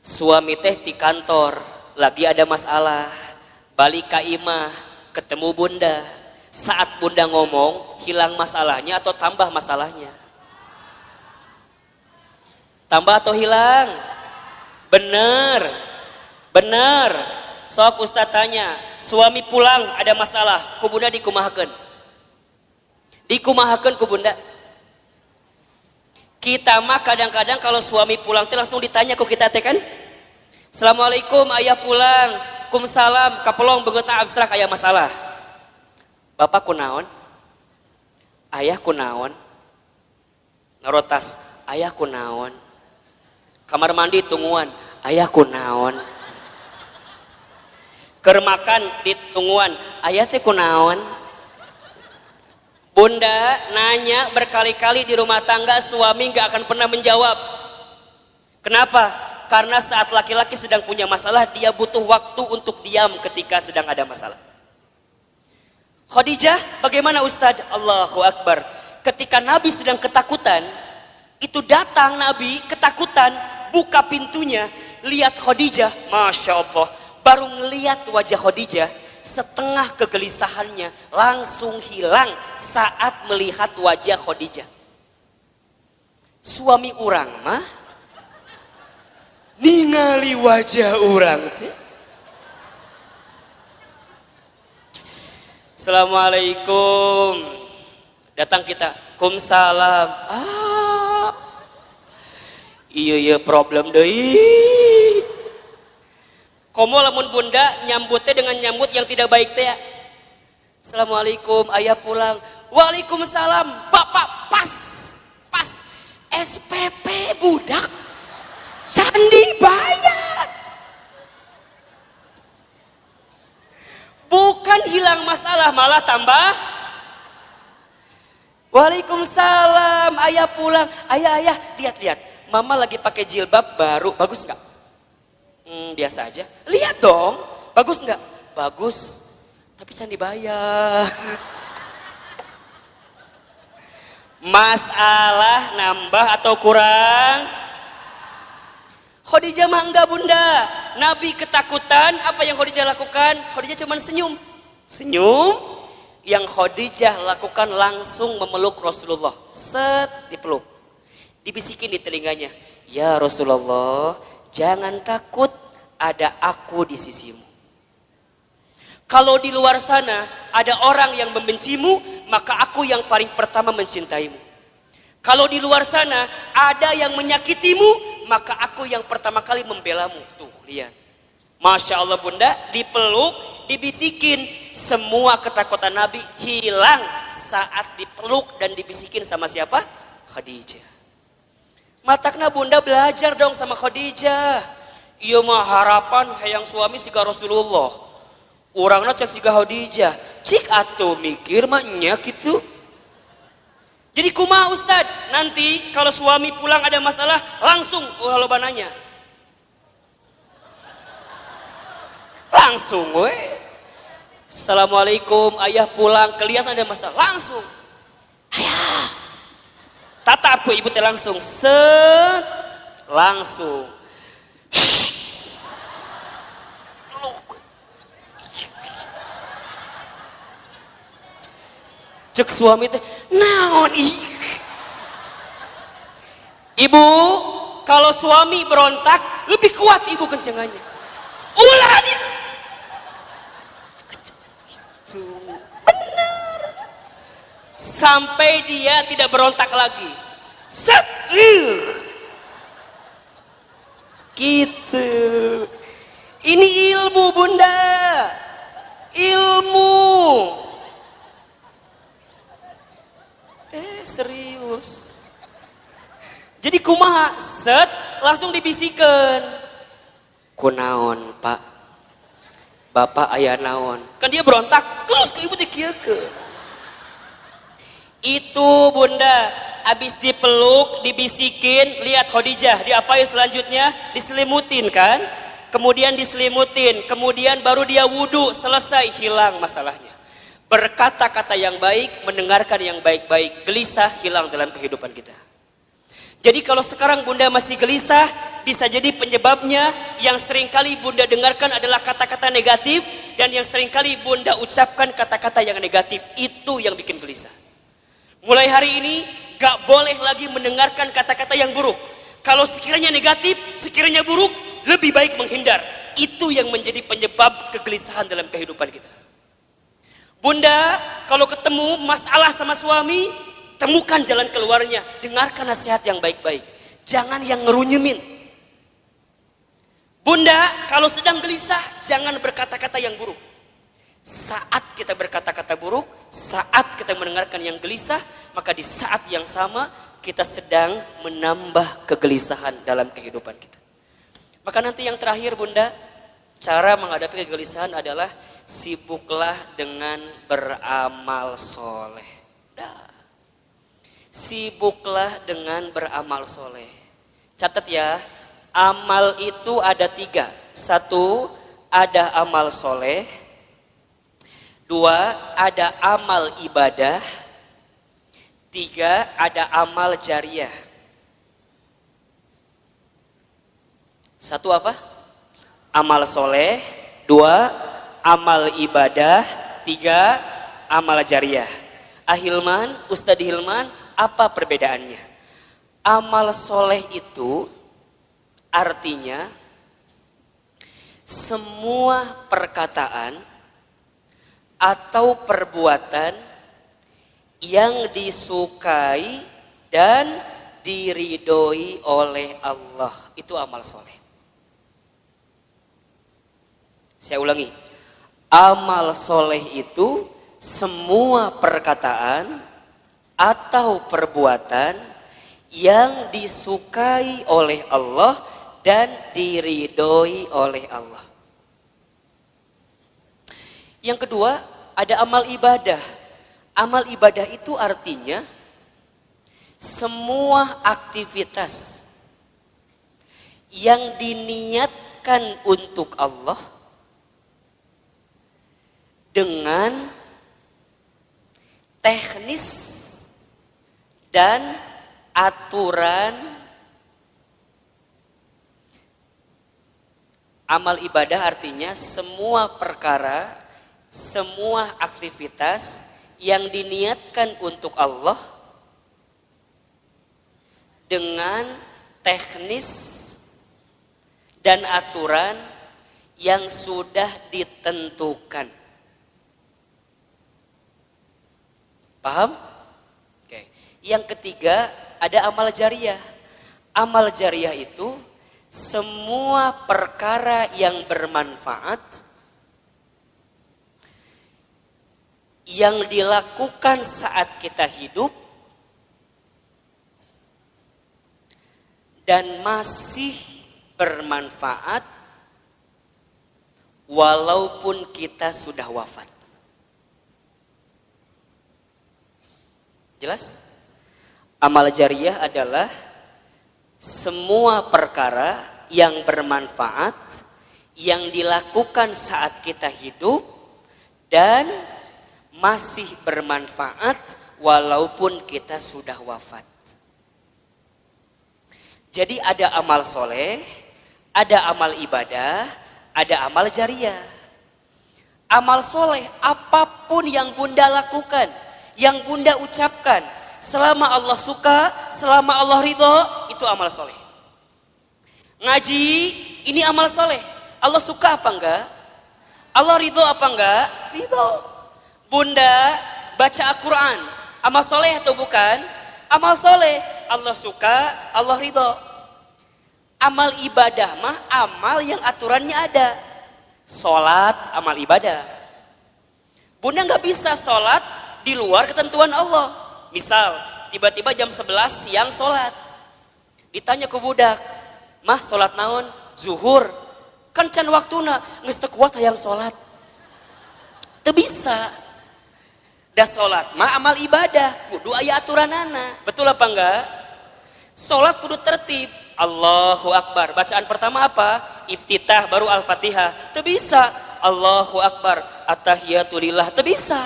Suami teh di kantor lagi ada masalah, balik ke imah ketemu Bunda. Saat Bunda ngomong hilang masalahnya atau tambah masalahnya? Tambah atau hilang? Benar. Sok Ustaz tanya, suami pulang ada masalah, ku Bunda dikumahakeun. Dikumahakeun ku Bunda. Kita mah kadang-kadang kalau suami pulang teh langsung ditanya ku kita teh kan? Assalamualaikum, ayah pulang. Kumsalam, kapelong beungeutna abstrak aya masalah. Bapak kunaon? Ayah kunaon? Ngarotas, ayah kunaon? Kamar mandi tungguan, ayah kunaon? Keur makan di tungguan, ayah teh kunaon? Bunda nanya berkali-kali di rumah tangga, suami gak akan pernah menjawab. Kenapa? Karena saat laki-laki sedang punya masalah, dia butuh waktu untuk diam ketika sedang ada masalah. Khadijah bagaimana Ustadz? Allahu Akbar. Ketika Nabi sedang ketakutan, itu datang Nabi ketakutan, buka pintunya, lihat Khadijah, Masya Allah, baru ngelihat wajah Khadijah, setengah kegelisahannya langsung hilang saat melihat wajah Khadijah. Suami orang mah ningali wajah orang teh. Assalamualaikum. Datang kita, Kumsalam. Iya problem deui. Komo lamun bunda nyambutnya dengan nyambut yang tidak baik teh. Assalamualaikum, ayah pulang. Waalaikumsalam, bapak pas SPP budak candi bayar. Bukan hilang masalah, malah tambah. Waalaikumsalam, ayah pulang. Ayah, lihat. Mama lagi pakai jilbab baru, bagus nggak? Biasa aja. Lihat dong, bagus nggak? Bagus, tapi candi bayar. Masalah nambah atau kurang? Khadijah mah enggak bunda. Nabi ketakutan, apa yang Khadijah lakukan? Khadijah cuma senyum. Yang Khadijah lakukan langsung memeluk Rasulullah. Set, dipeluk. Dibisikin di telinganya. Ya Rasulullah, jangan takut, ada aku di sisimu. Kalau di luar sana ada orang yang membencimu, maka aku yang paling pertama mencintaimu. Kalau di luar sana ada yang menyakitimu, maka aku yang pertama kali membelamu. Tuh, lihat. Masya Allah bunda, dipeluk, dibisikin. Semua ketakutan Nabi hilang saat dipeluk dan dibisikin sama siapa? Khadijah. Matakna bunda belajar dong sama Khadijah. Iya mah harapan hayang suami siga Rasulullah. Urangna cek siga Khadijah. Cik atuh mikir mah nya gitu. Jadi kumaha Ustad? Nanti kalau suami pulang ada masalah langsung loba nanya. Langsung we. Assalamualaikum, ayah pulang, kelihatan ada masalah langsung. Ayah. Tatap ibu teh langsung set langsung. Cek suami teh naon ih. Ibu, kalau suami berontak lebih kuat ibu kencengannya. Ulah dia. Itu benar. Sampai dia tidak berontak lagi. Set. Gitu. Ini ilmu bunda. Ilmu. Serius. Jadi kumaha set langsung dibisikan. Kunaon pak, bapak ayah naon. Kan dia berontak, terus ke ibu dikieukeun. Itu bunda, abis dipeluk, dibisikin, lihat Khadijah, diapain selanjutnya? Diselimutin kan? Kemudian diselimutin, kemudian baru dia wudhu, selesai hilang masalahnya. Berkata-kata yang baik, mendengarkan yang baik-baik, gelisah hilang dalam kehidupan kita. Jadi kalau sekarang bunda masih gelisah, bisa jadi penyebabnya yang seringkali bunda dengarkan adalah kata-kata negatif, dan yang seringkali bunda ucapkan kata-kata yang negatif, itu yang bikin gelisah. Mulai hari ini, gak boleh lagi mendengarkan kata-kata yang buruk. Kalau sekiranya negatif, sekiranya buruk, lebih baik menghindar. Itu yang menjadi penyebab kegelisahan dalam kehidupan kita. Bunda, kalau ketemu masalah sama suami, temukan jalan keluarnya. Dengarkan nasihat yang baik-baik. Jangan yang ngerunyemin. Bunda, kalau sedang gelisah, jangan berkata-kata yang buruk. Saat kita berkata-kata buruk, saat kita mendengarkan yang gelisah, maka di saat yang sama, kita sedang menambah kegelisahan dalam kehidupan kita. Maka nanti yang terakhir bunda, cara menghadapi kegelisahan adalah sibuklah dengan beramal soleh. Sibuklah dengan beramal soleh. Catat ya, amal itu ada 3. 1, ada amal soleh. 2, ada amal ibadah. 3, ada amal jariah. 1 apa? Amal soleh. 2, amal ibadah. 3, amal jariah. Ahilman, Ustadz Hilman, apa perbedaannya? Amal soleh itu artinya semua perkataan atau perbuatan yang disukai dan diridhoi oleh Allah. Itu amal soleh. Saya ulangi, amal soleh itu semua perkataan atau perbuatan yang disukai oleh Allah dan diridhoi oleh Allah. Yang kedua, ada amal ibadah. Amal ibadah itu artinya semua aktivitas yang diniatkan untuk Allah dengan teknis dan aturan. Amal ibadah artinya semua perkara, semua aktivitas yang diniatkan untuk Allah dengan teknis dan aturan yang sudah ditentukan. Paham? Oke. Yang ketiga, ada amal jariyah. Amal jariyah itu semua perkara yang bermanfaat yang dilakukan saat kita hidup dan masih bermanfaat walaupun kita sudah wafat. Jelas? Amal jariyah adalah semua perkara yang bermanfaat yang dilakukan saat kita hidup dan masih bermanfaat walaupun kita sudah wafat. Jadi ada amal soleh, ada amal ibadah, ada amal jariyah. Amal soleh apapun yang Bunda lakukan, yang Bunda ucapkan, selama Allah suka, selama Allah ridho, itu amal soleh. Ngaji, ini amal soleh. Allah suka apa enggak? Allah ridho apa enggak? Ridho. Bunda baca Al-Quran, amal soleh atau bukan? Amal soleh. Allah suka, Allah ridho. Amal ibadah mah amal yang aturannya ada. Sholat, amal ibadah. Bunda nggak bisa sholat di luar ketentuan Allah. Misal, tiba-tiba jam 11 siang sholat. Ditanya ke budak, mah sholat naon? Zuhur. Kan can waktuna, geus teu kuat hayang sholat. Teu bisa. Dah sholat, mah amal ibadah. Kudu aya aturanana. Betul apa enggak? Sholat kudu tertib. Allahu Akbar. Bacaan pertama apa? Iftitah baru Al-Fatihah. Teu bisa. Allahu Akbar. At-tahiyatu lillah. Teu bisa.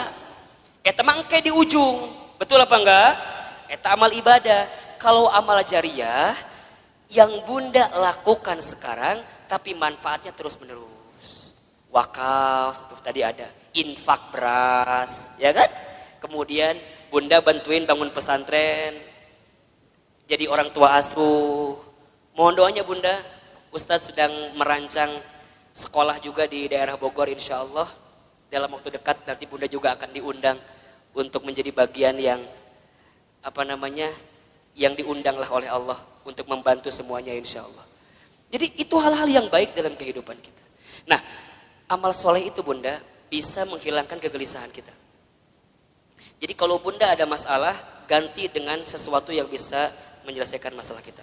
Eta mah engke di ujung. Betul apa enggak? Eta amal ibadah. Kalau amal jariyah yang Bunda lakukan sekarang tapi manfaatnya terus menerus. Wakaf tuh tadi ada. Infak beras, ya kan? Kemudian Bunda bantuin bangun pesantren. Jadi orang tua asuh. Mohon doanya Bunda. Ustadz sedang merancang sekolah juga di daerah Bogor insya Allah. Dalam waktu dekat nanti Bunda juga akan diundang untuk menjadi bagian yang yang diundanglah oleh Allah untuk membantu semuanya insya Allah. Jadi itu hal-hal yang baik dalam kehidupan kita. Nah, amal soleh itu Bunda bisa menghilangkan kegelisahan kita. Jadi kalau Bunda ada masalah, ganti dengan sesuatu yang bisa menyelesaikan masalah kita.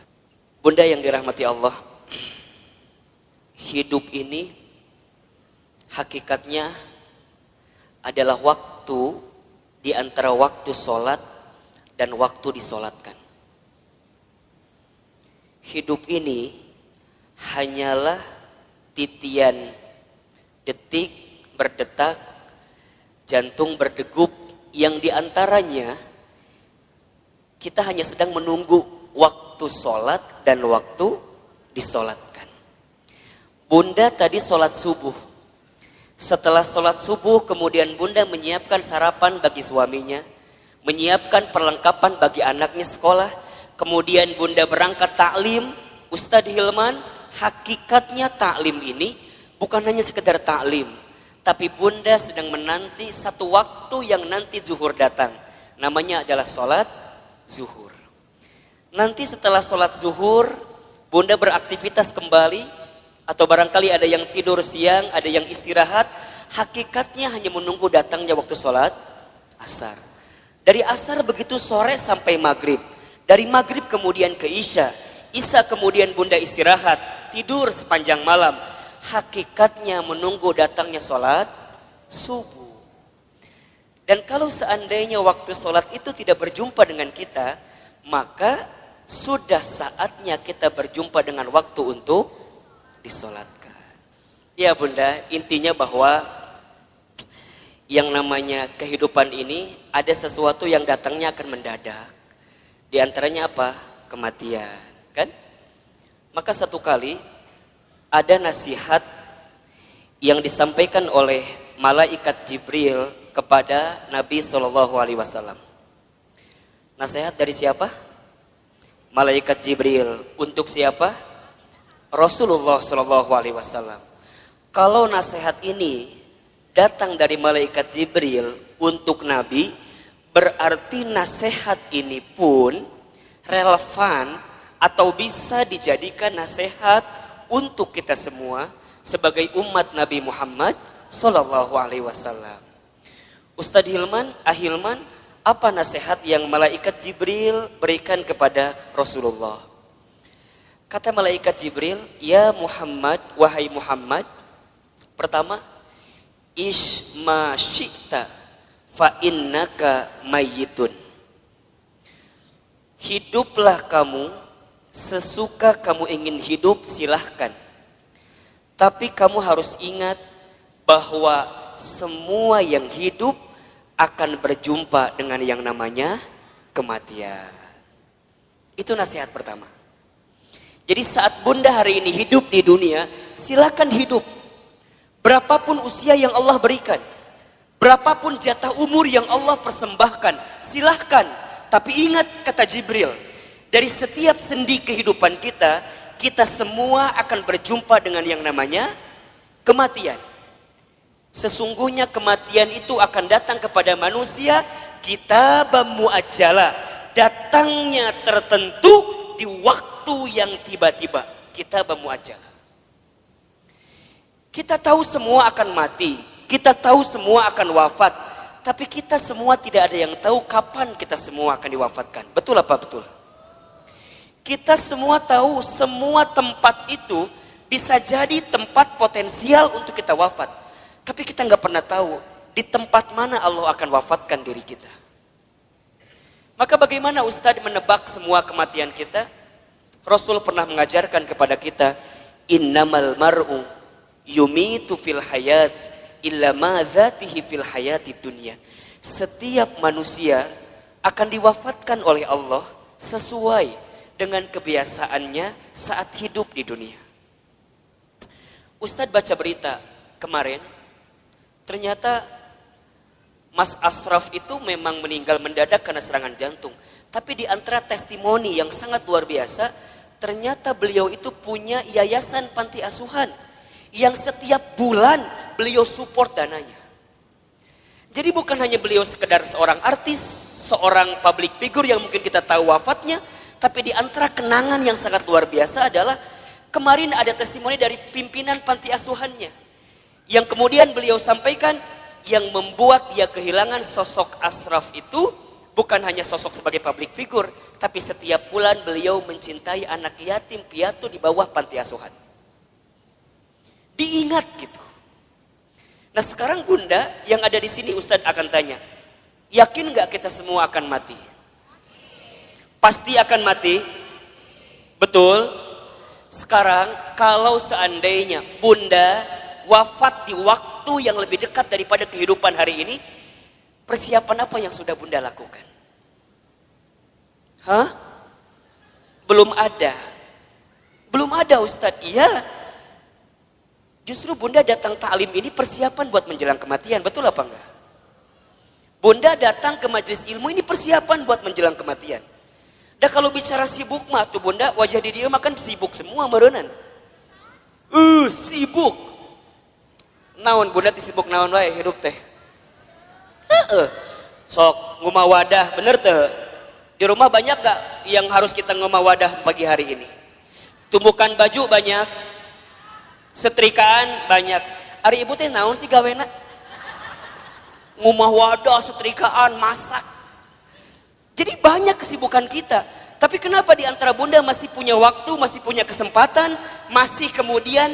Bunda yang dirahmati Allah, hidup ini hakikatnya adalah waktu di antara waktu sholat dan waktu disolatkan. Hidup ini hanyalah titian detik berdetak, jantung berdegup yang diantaranya kita hanya sedang menunggu waktu sholat dan waktu disolatkan. Bunda tadi sholat subuh. Setelah sholat subuh kemudian Bunda menyiapkan sarapan bagi suaminya, menyiapkan perlengkapan bagi anaknya sekolah, kemudian Bunda berangkat taklim. Ustadz Hilman, hakikatnya taklim ini bukan hanya sekedar taklim, tapi Bunda sedang menanti satu waktu yang nanti zuhur datang. Namanya adalah sholat zuhur. Nanti setelah sholat zuhur, bunda beraktivitas kembali, atau barangkali ada yang tidur siang, ada yang istirahat, hakikatnya hanya menunggu datangnya waktu sholat asar. Dari asar begitu sore sampai maghrib, dari maghrib kemudian ke isya, isya kemudian bunda istirahat, tidur sepanjang malam, hakikatnya menunggu datangnya sholat subuh. Dan kalau seandainya waktu sholat itu tidak berjumpa dengan kita, maka sudah saatnya kita berjumpa dengan waktu untuk disolatkan. Ya bunda, intinya bahwa yang namanya kehidupan ini ada sesuatu yang datangnya akan mendadak. Di antaranya apa? Kematian, kan? Maka satu kali ada nasihat yang disampaikan oleh malaikat Jibril kepada Nabi Shallallahu Alaihi Wasallam. Nasihat dari siapa? Malaikat Jibril. Untuk siapa? Rasulullah Shallallahu Alaihi Wasallam. Kalau nasihat ini datang dari malaikat Jibril untuk Nabi, berarti nasihat ini pun relevan atau bisa dijadikan nasihat untuk kita semua sebagai umat Nabi Muhammad Shallallahu Alaihi Wasallam. Ustadz Hilman, Ahilman, apa nasihat yang malaikat Jibril berikan kepada Rasulullah? Kata malaikat Jibril, ya Muhammad, wahai Muhammad, pertama, isma syi'ta fa innaka mayyitun. Hiduplah kamu sesuka kamu ingin hidup, silahkan. Tapi kamu harus ingat bahwa semua yang hidup akan berjumpa dengan yang namanya kematian. Itu nasihat pertama. Jadi saat bunda hari ini hidup di dunia, silakan hidup. Berapapun usia yang Allah berikan, berapapun jatah umur yang Allah persembahkan, silahkan. Tapi ingat kata Jibril, dari setiap sendi kehidupan kita, kita semua akan berjumpa dengan yang namanya kematian. Sesungguhnya kematian itu akan datang kepada manusia kitaban muajjala, datangnya tertentu di waktu yang tiba-tiba. Kitaban muajjala. Kita tahu semua akan mati, kita tahu semua akan wafat, tapi kita semua tidak ada yang tahu kapan kita semua akan diwafatkan. Betul apa betul? Kita semua tahu semua tempat itu bisa jadi tempat potensial untuk kita wafat. Tapi kita nggak pernah tahu di tempat mana Allah akan wafatkan diri kita. Maka bagaimana Ustadz menebak semua kematian kita? Rasul pernah mengajarkan kepada kita, innamal mar'u yumitu fil hayat illa ma zatihi fil hayati dunya. Setiap manusia akan diwafatkan oleh Allah sesuai dengan kebiasaannya saat hidup di dunia. Ustadz baca berita kemarin, ternyata Mas Ashraf itu memang meninggal mendadak karena serangan jantung. Tapi di antara testimoni yang sangat luar biasa, ternyata beliau itu punya yayasan panti asuhan yang setiap bulan beliau support dananya. Jadi bukan hanya beliau sekedar seorang artis, seorang public figure yang mungkin kita tahu wafatnya, tapi di antara kenangan yang sangat luar biasa adalah kemarin ada testimoni dari pimpinan panti asuhannya, yang kemudian beliau sampaikan yang membuat dia kehilangan sosok Ashraf itu bukan hanya sosok sebagai public figure, tapi setiap bulan beliau mencintai anak yatim piatu di bawah panti asuhan. Diingat gitu. Nah sekarang bunda yang ada di sini Ustadz akan tanya, yakin gak kita semua akan mati? Pasti akan mati? Betul? Sekarang kalau seandainya bunda wafat di waktu yang lebih dekat daripada kehidupan hari ini, persiapan apa yang sudah bunda lakukan? Hah? Belum ada. Belum ada Ustadz. Iya. Justru bunda datang ta'lim ini persiapan buat menjelang kematian. Betul apa enggak? Bunda datang ke majelis ilmu ini persiapan buat menjelang kematian. Dan kalau bicara sibuk mah tuh bunda, wajah di dia makan sibuk semua merenan. Sibuk. Naon bunda sibuk naon wae hidup teh. Sok ngumah wadah bener teh. Di rumah banyak gak yang harus kita ngomong wadah pagi hari ini? Tumbukan baju banyak, setrikaan banyak. Hari ibu teh naon sih gawena? Ngumah wadah, setrikaan, masak. Jadi banyak kesibukan kita. Tapi kenapa di antara bunda masih punya waktu, masih punya kesempatan, masih kemudian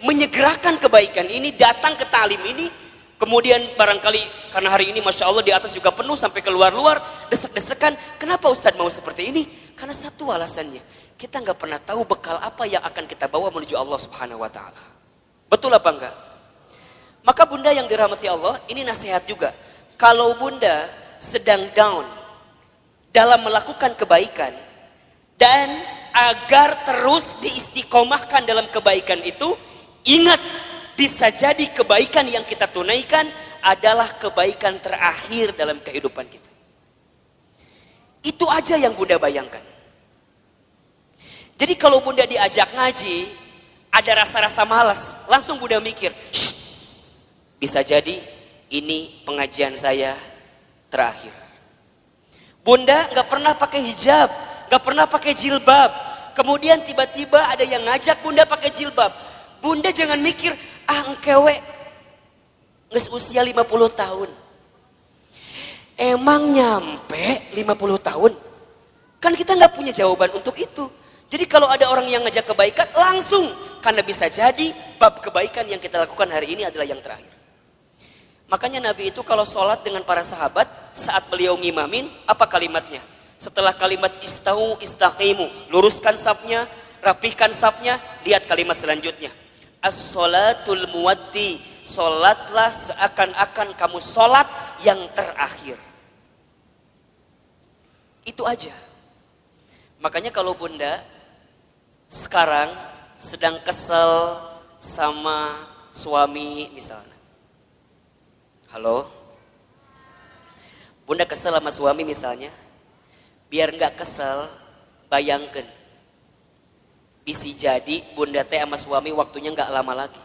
menyegerakan kebaikan ini, datang ke talim ini, kemudian barangkali karena hari ini Masya Allah di atas juga penuh sampai keluar-luar, desek-desekan. Kenapa Ustadz mau seperti ini? Karena satu alasannya, kita nggak pernah tahu bekal apa yang akan kita bawa menuju Allah Subhanahu Wa Taala. Betul apa enggak? Maka bunda yang dirahmati Allah, ini nasihat juga. Kalau bunda sedang down dalam melakukan kebaikan, dan agar terus diistiqomahkan dalam kebaikan itu, ingat, bisa jadi kebaikan yang kita tunaikan adalah kebaikan terakhir dalam kehidupan kita. Itu aja yang bunda bayangkan. Jadi kalau bunda diajak ngaji, ada rasa-rasa malas, langsung bunda mikir, bisa jadi ini pengajian saya terakhir. Bunda gak pernah pakai hijab, gak pernah pakai jilbab. Kemudian tiba-tiba ada yang ngajak bunda pakai jilbab. Bunda jangan mikir, engkewe nges usia 50 tahun. Emang nyampe 50 tahun? Kan kita gak punya jawaban untuk itu. Jadi kalau ada orang yang ngajak kebaikan, langsung. Karena bisa jadi bab kebaikan yang kita lakukan hari ini adalah yang terakhir. Makanya Nabi itu kalau sholat dengan para sahabat, saat beliau ngimamin, apa kalimatnya? Setelah kalimat istau istaqimu, luruskan safnya, rapihkan safnya, lihat kalimat selanjutnya. As-sholatul muwaddi, sholatlah seakan-akan kamu sholat yang terakhir. Itu aja. Makanya kalau bunda sekarang sedang kesel sama suami misalnya. Halo? Bunda kesel sama suami misalnya. Biar nggak kesel, bayangkan. Bisa jadi bunda teh sama suami waktunya nggak lama lagi.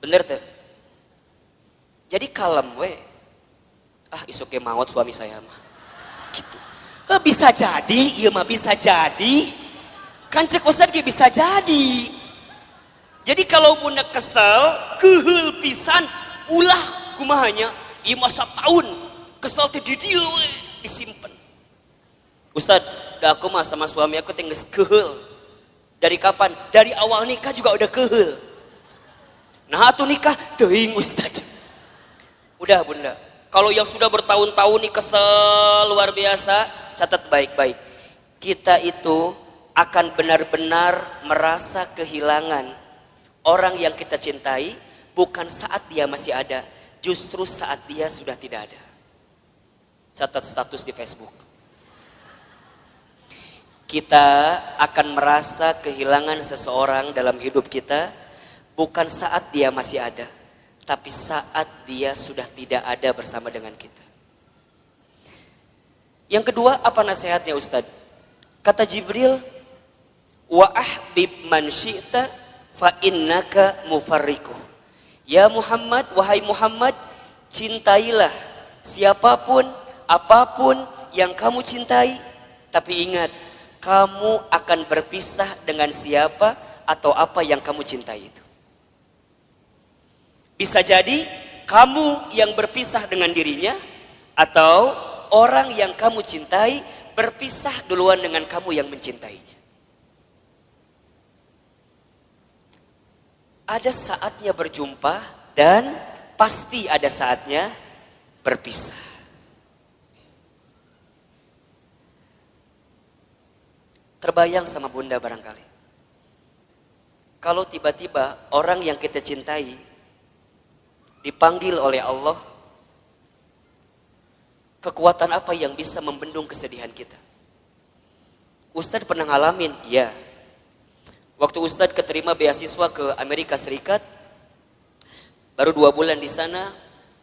Bener tuh? Jadi kalem we. Isuknya maut suami saya mah. Gitu. Bisa jadi, iya mah bisa jadi. Kan cek Ustadz bisa jadi. Jadi kalau bunda kesel, kehul pisan, ulah kumahanya, iya masa tahun kesel teh di dia we, disimpan. Ustadz, dah aku mah sama suami aku tinggal kehul. Dari kapan? Dari awal nikah juga udah kehul. Nah atuh nikah, teuing Ustadz. Udah bunda, kalau yang sudah bertahun-tahun nih kesel luar biasa, catat baik-baik. Kita itu akan benar-benar merasa kehilangan orang yang kita cintai, bukan saat dia masih ada, justru saat dia sudah tidak ada. Catat status di Facebook. Kita akan merasa kehilangan seseorang dalam hidup kita, bukan saat dia masih ada, tapi saat dia sudah tidak ada bersama dengan kita. Yang kedua, apa nasihatnya Ustadz? Kata Jibril, wa ahbib man syi'ta fa innaka mufarriquh. Ya Muhammad, wahai Muhammad, cintailah siapapun, apapun yang kamu cintai, tapi ingat, kamu akan berpisah dengan siapa atau apa yang kamu cintai itu. Bisa jadi kamu yang berpisah dengan dirinya, atau orang yang kamu cintai berpisah duluan dengan kamu yang mencintainya. Ada saatnya berjumpa dan pasti ada saatnya berpisah. Terbayang sama bunda barangkali. Kalau tiba-tiba orang yang kita cintai dipanggil oleh Allah, kekuatan apa yang bisa membendung kesedihan kita? Ustadz pernah ngalamin, ya. Waktu Ustadz keterima beasiswa ke Amerika Serikat, baru 2 bulan di sana,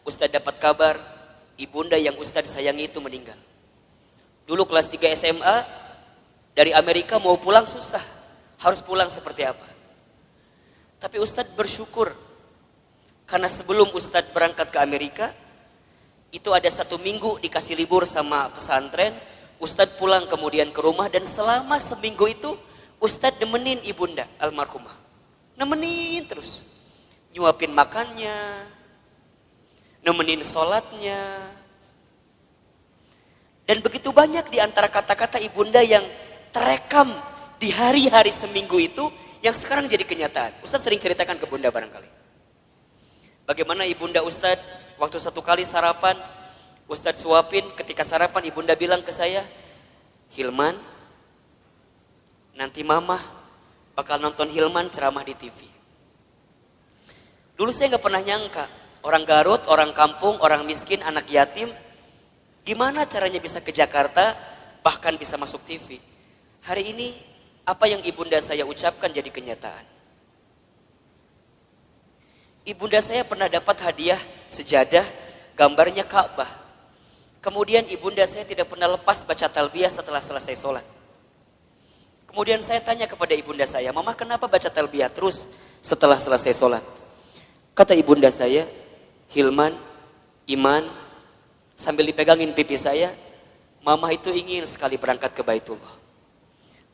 Ustadz dapat kabar ibunda yang Ustadz sayangi itu meninggal. Dulu kelas 3 SMA, dari Amerika mau pulang susah, harus pulang seperti apa? Tapi Ustadz bersyukur, karena sebelum Ustadz berangkat ke Amerika, Itu ada 1 minggu dikasih libur sama pesantren. Ustadz pulang kemudian ke rumah, dan selama seminggu itu Ustadz nemenin ibunda almarhumah. Nemenin terus. Nyuapin makannya, nemenin sholatnya. Dan begitu banyak di antara kata-kata ibunda yang terekam di hari-hari seminggu itu yang sekarang jadi kenyataan. Ustadz sering ceritakan ke bunda barangkali. Bagaimana ibunda Ustadz waktu satu kali sarapan, Ustadz suapin, ketika sarapan ibunda bilang ke saya, Hilman, nanti mama bakal nonton Hilman ceramah di TV. Dulu saya gak pernah nyangka, orang Garut, orang kampung, orang miskin, anak yatim, gimana caranya bisa ke Jakarta, bahkan bisa masuk TV. Hari ini, apa yang ibunda saya ucapkan jadi kenyataan. Ibunda saya pernah dapat hadiah sejadah, gambarnya Ka'bah. Kemudian ibunda saya tidak pernah lepas baca talbiyah setelah selesai sholat. Kemudian saya tanya kepada ibunda saya, Mama kenapa baca talbiyah terus setelah selesai sholat? Kata ibunda saya, Hilman, Iman, sambil dipegangin pipi saya, Mama itu ingin sekali berangkat ke Baitullah.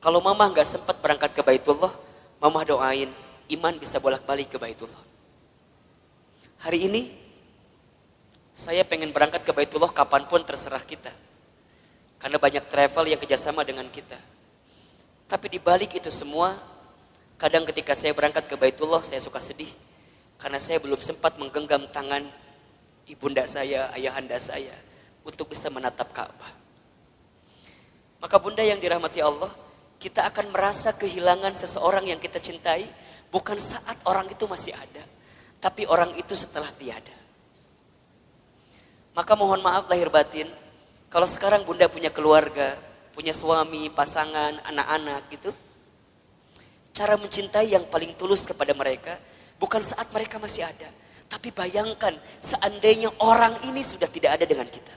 Kalau Mama nggak sempat berangkat ke Baitullah, Mama doain Iman bisa bolak-balik ke Baitullah. Hari ini, saya pengen berangkat ke Baitullah kapanpun terserah kita. Karena banyak travel yang kerjasama dengan kita. Tapi di balik itu semua, kadang ketika saya berangkat ke Baitullah, saya suka sedih. Karena saya belum sempat menggenggam tangan ibunda saya, ayahanda saya, untuk bisa menatap Ka'bah. Maka bunda yang dirahmati Allah, kita akan merasa kehilangan seseorang yang kita cintai, bukan saat orang itu masih ada, tapi orang itu setelah tiada. Maka mohon maaf lahir batin, kalau sekarang bunda punya keluarga, punya suami, pasangan, anak-anak gitu, cara mencintai yang paling tulus kepada mereka, bukan saat mereka masih ada, tapi bayangkan seandainya orang ini sudah tidak ada dengan kita.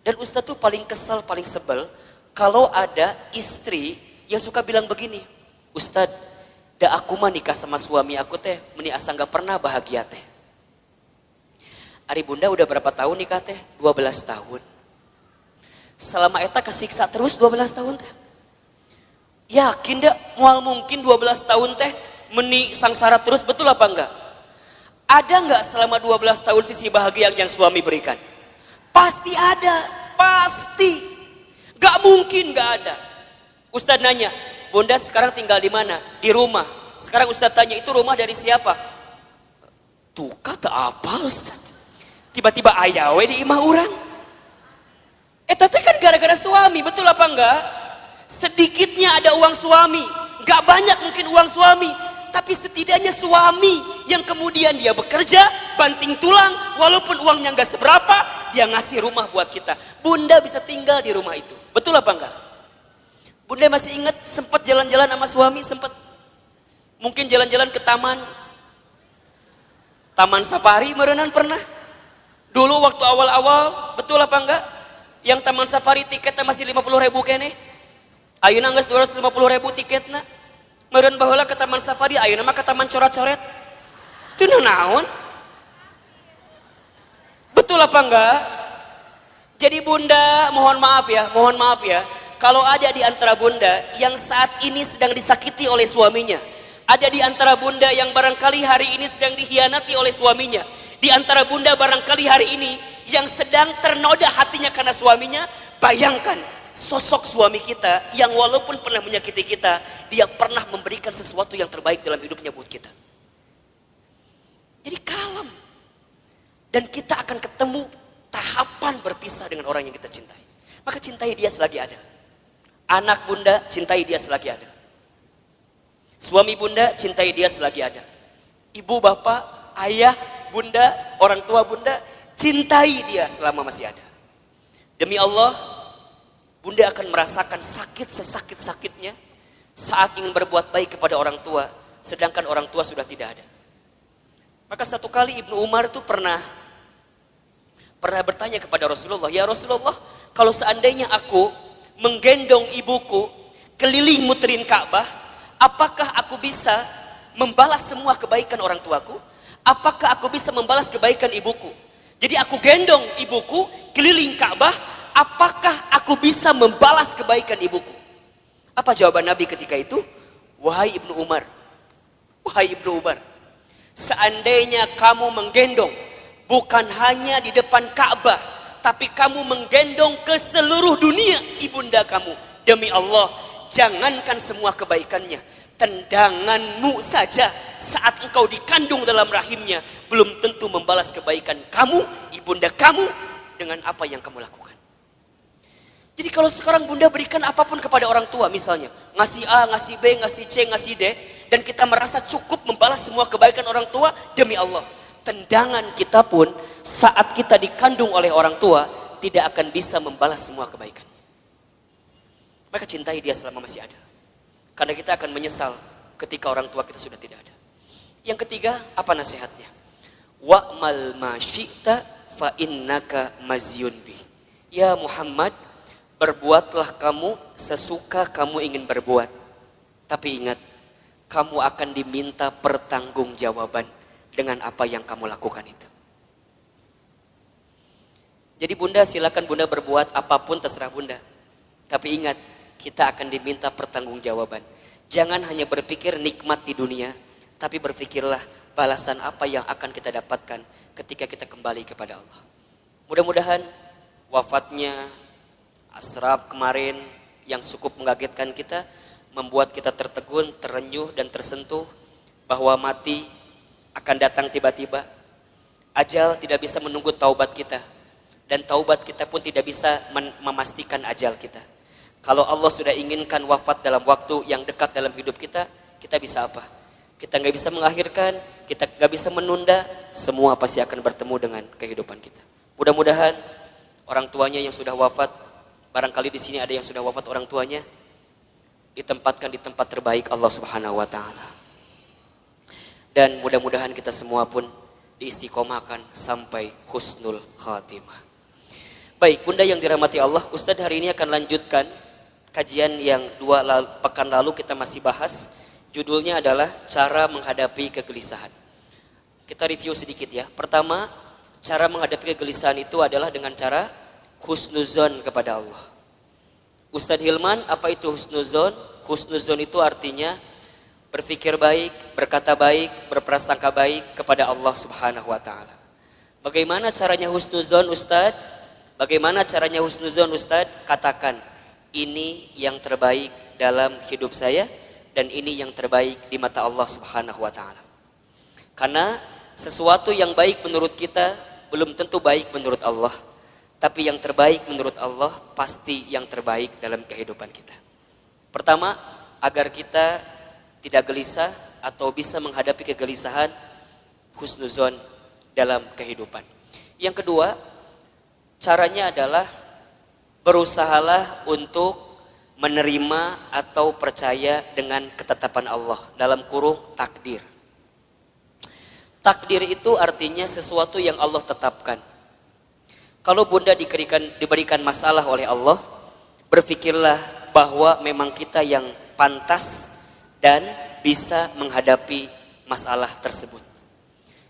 Dan Ustadz tuh paling kesal, paling sebel, kalau ada istri yang suka bilang begini, Ustadz, da aku mah nikah sama suami aku teh, meni asa gak pernah bahagia teh. Ari bunda udah berapa tahun nikah teh? 12 tahun. Selama eta kesiksa terus 12 tahun teh. Yakin dah mual mungkin 12 tahun teh meni sangsara terus, betul apa enggak? Ada enggak selama 12 tahun sisi bahagia yang suami berikan? Pasti ada, pasti. Gak mungkin gak ada. Ustadz nanya, bunda sekarang tinggal di mana? Di rumah. Sekarang Ustadz tanya, itu rumah dari siapa? Tuh kata apa Ustadz? Tiba-tiba ayawe di imah orang. Tapi kan gara-gara suami, betul apa enggak? Sedikitnya ada uang suami, gak banyak mungkin uang suami, tapi setidaknya suami yang kemudian dia bekerja, banting tulang, walaupun uangnya gak seberapa, dia ngasih rumah buat kita. Bunda bisa tinggal di rumah itu, betul apa enggak? Bunda masih ingat sempat jalan-jalan sama suami, sempat mungkin jalan-jalan ke taman safari merenan pernah. Dulu waktu awal-awal, betul apa enggak? Yang taman safari tiketnya masih 50.000 kene. Ayeuna geus 250.000 tiketna. Meureun baheula ke taman safari, ayeuna mah ke taman coret-coret. Teu naon? Betul apa enggak? Jadi bunda, mohon maaf ya. Kalau ada di antara bunda yang saat ini sedang disakiti oleh suaminya, ada di antara bunda yang barangkali hari ini sedang dikhianati oleh suaminya, di antara bunda barangkali hari ini yang sedang ternoda hatinya karena suaminya, bayangkan sosok suami kita yang walaupun pernah menyakiti kita, dia pernah memberikan sesuatu yang terbaik dalam hidupnya buat kita. Jadi kalem. Dan kita akan ketemu tahapan berpisah dengan orang yang kita cintai. Maka cintai dia selagi ada. Anak bunda, cintai dia selagi ada. Suami bunda, cintai dia selagi ada. Ibu, bapak, ayah, bunda, orang tua bunda, cintai dia selama masih ada. Demi Allah, bunda akan merasakan sakit sesakit-sakitnya saat ingin berbuat baik kepada orang tua, sedangkan orang tua sudah tidak ada. Maka satu kali Ibnu Umar itu pernah bertanya kepada Rasulullah, ya Rasulullah, kalau seandainya aku menggendong ibuku keliling muterin Ka'bah, apakah aku bisa membalas semua kebaikan orang tuaku? Apakah aku bisa membalas kebaikan ibuku? Jadi aku gendong ibuku keliling Ka'bah, apakah aku bisa membalas kebaikan ibuku? Apa jawaban Nabi ketika itu? Wahai Ibnu Umar, seandainya kamu menggendong bukan hanya di depan Ka'bah, tapi kamu menggendong ke seluruh dunia ibunda kamu, demi Allah, jangankan semua kebaikannya, tendanganmu saja saat engkau dikandung dalam rahimnya belum tentu membalas kebaikan kamu, ibunda kamu, dengan apa yang kamu lakukan. Jadi kalau sekarang bunda berikan apapun kepada orang tua, misalnya ngasih A, ngasih B, ngasih C, ngasih D, dan kita merasa cukup membalas semua kebaikan orang tua, demi Allah, tendangan kita pun saat kita dikandung oleh orang tua tidak akan bisa membalas semua kebaikannya. Maka cintai dia selama masih ada, karena kita akan menyesal ketika orang tua kita sudah tidak ada. Yang ketiga, apa nasihatnya? Wa'mal ma syi'ta fa innaka mazyun bih. Ya Muhammad, berbuatlah kamu sesuka kamu ingin berbuat. Tapi ingat, kamu akan diminta pertanggungjawaban dengan apa yang kamu lakukan itu. Jadi bunda, silakan bunda berbuat apapun terserah bunda. Tapi ingat, kita akan diminta pertanggungjawaban. Jangan hanya berpikir nikmat di dunia, tapi berpikirlah balasan apa yang akan kita dapatkan ketika kita kembali kepada Allah. Mudah-mudahan wafatnya Ashraf kemarin yang cukup mengagetkan kita, membuat kita tertegun, terenyuh dan tersentuh bahwa mati akan datang tiba-tiba. Ajal tidak bisa menunggu taubat kita, dan taubat kita pun tidak bisa memastikan ajal kita. Kalau Allah sudah inginkan wafat dalam waktu yang dekat dalam hidup kita, kita bisa apa? Kita nggak bisa mengakhirkan, kita nggak bisa menunda, semua pasti akan bertemu dengan kehidupan kita. Mudah-mudahan orang tuanya yang sudah wafat, barangkali di sini ada yang sudah wafat orang tuanya, ditempatkan di tempat terbaik Allah Subhanahu wa taala. Dan mudah-mudahan kita semua pun diistiqomahkan sampai husnul khatimah. Baik, bunda yang dirahmati Allah, Ustadz hari ini akan lanjutkan kajian yang pekan lalu kita masih bahas. Judulnya adalah cara menghadapi kegelisahan. Kita review sedikit ya. Pertama, cara menghadapi kegelisahan itu adalah dengan cara husnuzon kepada Allah. Ustadz Hilman, apa itu husnuzon? Husnuzon itu artinya berpikir baik, berkata baik, berprasangka baik kepada Allah Subhanahu wa taala. Bagaimana caranya husnuzon, Ustadz? Bagaimana caranya husnuzon, Ustadz? Katakan, ini yang terbaik dalam hidup saya dan ini yang terbaik di mata Allah Subhanahu wa taala. Karena sesuatu yang baik menurut kita belum tentu baik menurut Allah. Tapi yang terbaik menurut Allah pasti yang terbaik dalam kehidupan kita. Pertama, agar kita tidak gelisah atau bisa menghadapi kegelisahan, husnuzon dalam kehidupan. Yang kedua, caranya adalah berusahalah untuk menerima atau percaya dengan ketetapan Allah, dalam kurung takdir. Takdir itu artinya sesuatu yang Allah tetapkan. Kalau bunda diberikan masalah oleh Allah, berpikirlah bahwa memang kita yang pantas dan bisa menghadapi masalah tersebut.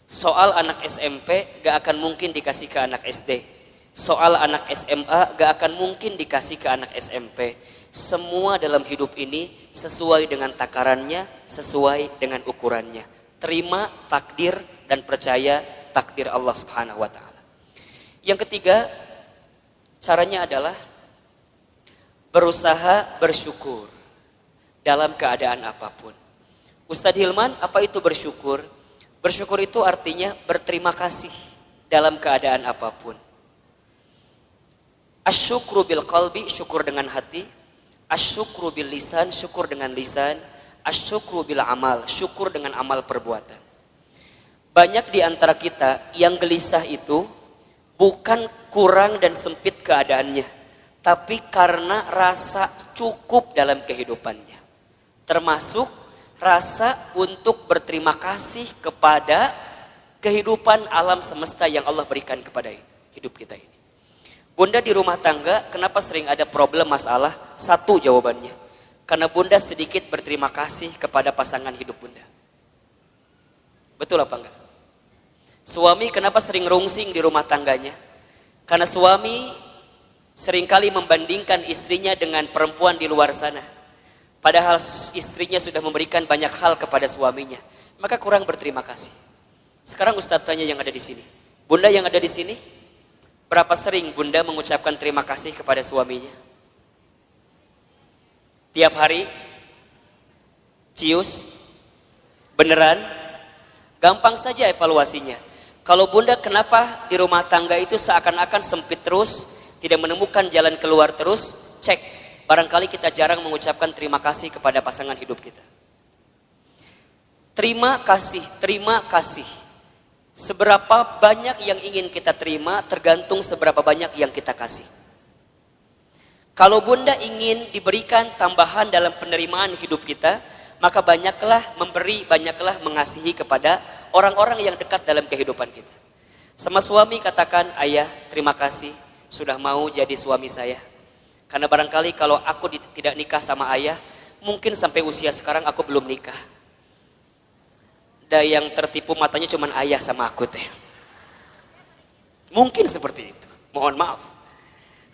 Soal anak SMP gak akan mungkin dikasih ke anak SD. Soal anak SMA gak akan mungkin dikasih ke anak SMP. Semua dalam hidup ini sesuai dengan takarannya, sesuai dengan ukurannya. Terima takdir dan percaya takdir Allah Subhanahu wa taala. Yang ketiga, caranya adalah berusaha bersyukur dalam keadaan apapun. Ustadz Hilman, apa itu bersyukur? Bersyukur itu artinya berterima kasih dalam keadaan apapun. Asyukru bil qalbi, syukur dengan hati. Asyukru bil lisan, syukur dengan lisan. Asyukru bil amal, syukur dengan amal perbuatan. Banyak di antara kita yang gelisah itu bukan kurang dan sempit keadaannya, tapi karena rasa cukup dalam kehidupannya. Termasuk rasa untuk berterima kasih kepada kehidupan alam semesta yang Allah berikan kepada hidup kita ini. Bunda di rumah tangga, kenapa sering ada problem masalah? Satu jawabannya, karena bunda sedikit berterima kasih kepada pasangan hidup bunda. Betul apa enggak? Suami kenapa sering rungsing di rumah tangganya? Karena suami seringkali membandingkan istrinya dengan perempuan di luar sana. Padahal istrinya sudah memberikan banyak hal kepada suaminya. Maka kurang berterima kasih. Sekarang Ustadz tanya yang ada di sini. Bunda yang ada di sini, berapa sering Bunda mengucapkan terima kasih kepada suaminya? Tiap hari? Cius? Beneran? Gampang saja evaluasinya. Kalau Bunda kenapa di rumah tangga itu seakan-akan sempit terus, tidak menemukan jalan keluar terus, cek. Barangkali kita jarang mengucapkan terima kasih kepada pasangan hidup kita. Terima kasih, terima kasih. Seberapa banyak yang ingin kita terima tergantung seberapa banyak yang kita kasih. Kalau Bunda ingin diberikan tambahan dalam penerimaan hidup kita, maka banyaklah memberi, banyaklah mengasihi kepada orang-orang yang dekat dalam kehidupan kita. Sama suami katakan, ayah terima kasih sudah mau jadi suami saya. Karena barangkali kalau aku tidak nikah sama ayah, mungkin sampai usia sekarang aku belum nikah. Dan yang tertipu matanya cuman ayah sama aku teh. Mungkin seperti itu. Mohon maaf.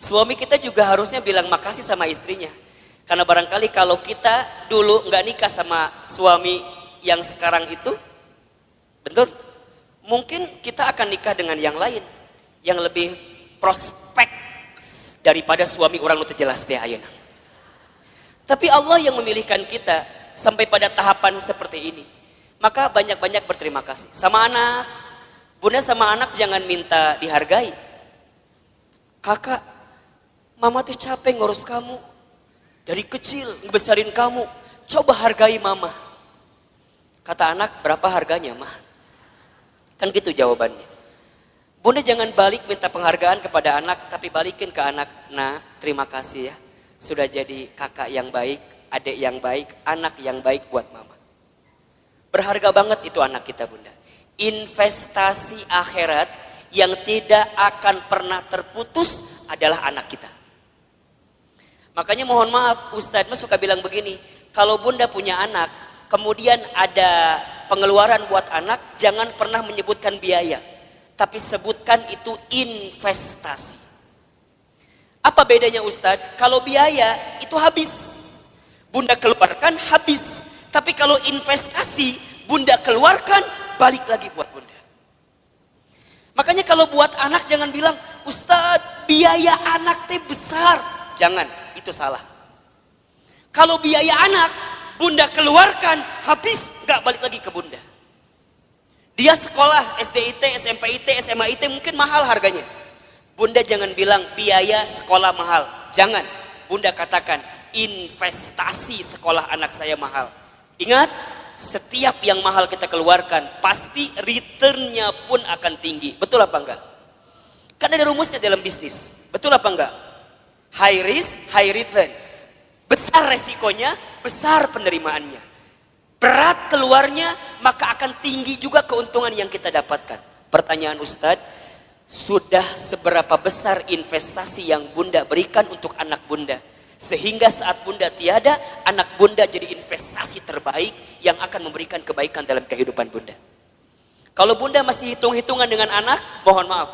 Suami kita juga harusnya bilang makasih sama istrinya. Karena barangkali kalau kita dulu nggak nikah sama suami yang sekarang itu, betul? Mungkin kita akan nikah dengan yang lain, yang lebih prospek daripada suami orang lu jelas teh ayeuna. Tapi Allah yang memilihkan kita sampai pada tahapan seperti ini. Maka banyak-banyak berterima kasih. Sama anak, Bunda sama anak jangan minta dihargai. Kakak, mama tuh capek ngurus kamu. Dari kecil ngebesarin kamu. Coba hargai mama. Kata anak, berapa harganya mah? Kan gitu jawabannya. Bunda jangan balik minta penghargaan kepada anak, tapi balikin ke anak. Nah, terima kasih ya. Sudah jadi kakak yang baik, adik yang baik, anak yang baik buat mama. Berharga banget itu anak kita Bunda. Investasi akhirat yang tidak akan pernah terputus adalah anak kita. Makanya mohon maaf, Ustadz suka bilang begini, kalau Bunda punya anak, kemudian ada pengeluaran buat anak, jangan pernah menyebutkan biaya. Tapi sebutkan itu investasi. Apa bedanya Ustadz? Kalau biaya itu habis. Bunda keluarkan habis. Tapi kalau investasi, Bunda keluarkan, balik lagi buat Bunda. Makanya kalau buat anak jangan bilang, Ustadz biaya anak teh besar. Jangan, itu salah. Kalau biaya anak, Bunda keluarkan, habis, gak balik lagi ke Bunda. Dia sekolah, SDIT, SMPIT, SMAIT mungkin mahal harganya. Bunda jangan bilang biaya sekolah mahal. Jangan, Bunda katakan investasi sekolah anak saya mahal. Ingat, setiap yang mahal kita keluarkan, pasti returnnya pun akan tinggi. Betul apa enggak? Kan ada rumusnya dalam bisnis. Betul apa enggak? High risk, high return. Besar resikonya, besar penerimaannya. Berat keluarnya, maka akan tinggi juga keuntungan yang kita dapatkan. Pertanyaan Ustadz, sudah seberapa besar investasi yang Bunda berikan untuk anak Bunda? Sehingga saat Bunda tiada, anak Bunda jadi investasi terbaik yang akan memberikan kebaikan dalam kehidupan Bunda. Kalau Bunda masih hitung-hitungan dengan anak, mohon maaf.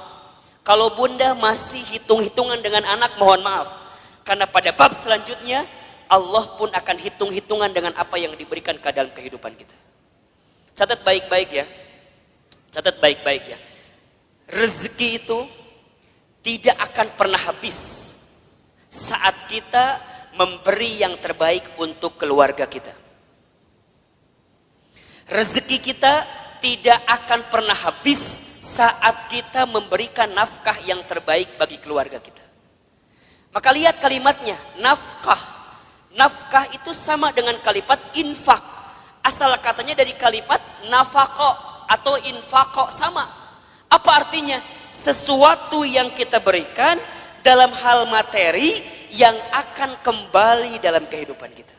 Kalau Bunda masih hitung-hitungan dengan anak, mohon maaf. Karena pada bab selanjutnya, Allah pun akan hitung-hitungan dengan apa yang diberikan ke dalam kehidupan kita. Catat baik-baik ya. Catat baik-baik ya. Rezeki itu tidak akan pernah habis saat kita memberi yang terbaik untuk keluarga kita. Rezeki kita tidak akan pernah habis saat kita memberikan nafkah yang terbaik bagi keluarga kita. Maka lihat kalimatnya, nafkah. Nafkah itu sama dengan kalimat infak. Asal katanya dari kalimat nafako atau infako, sama. Apa artinya? Sesuatu yang kita berikan dalam hal materi yang akan kembali dalam kehidupan kita.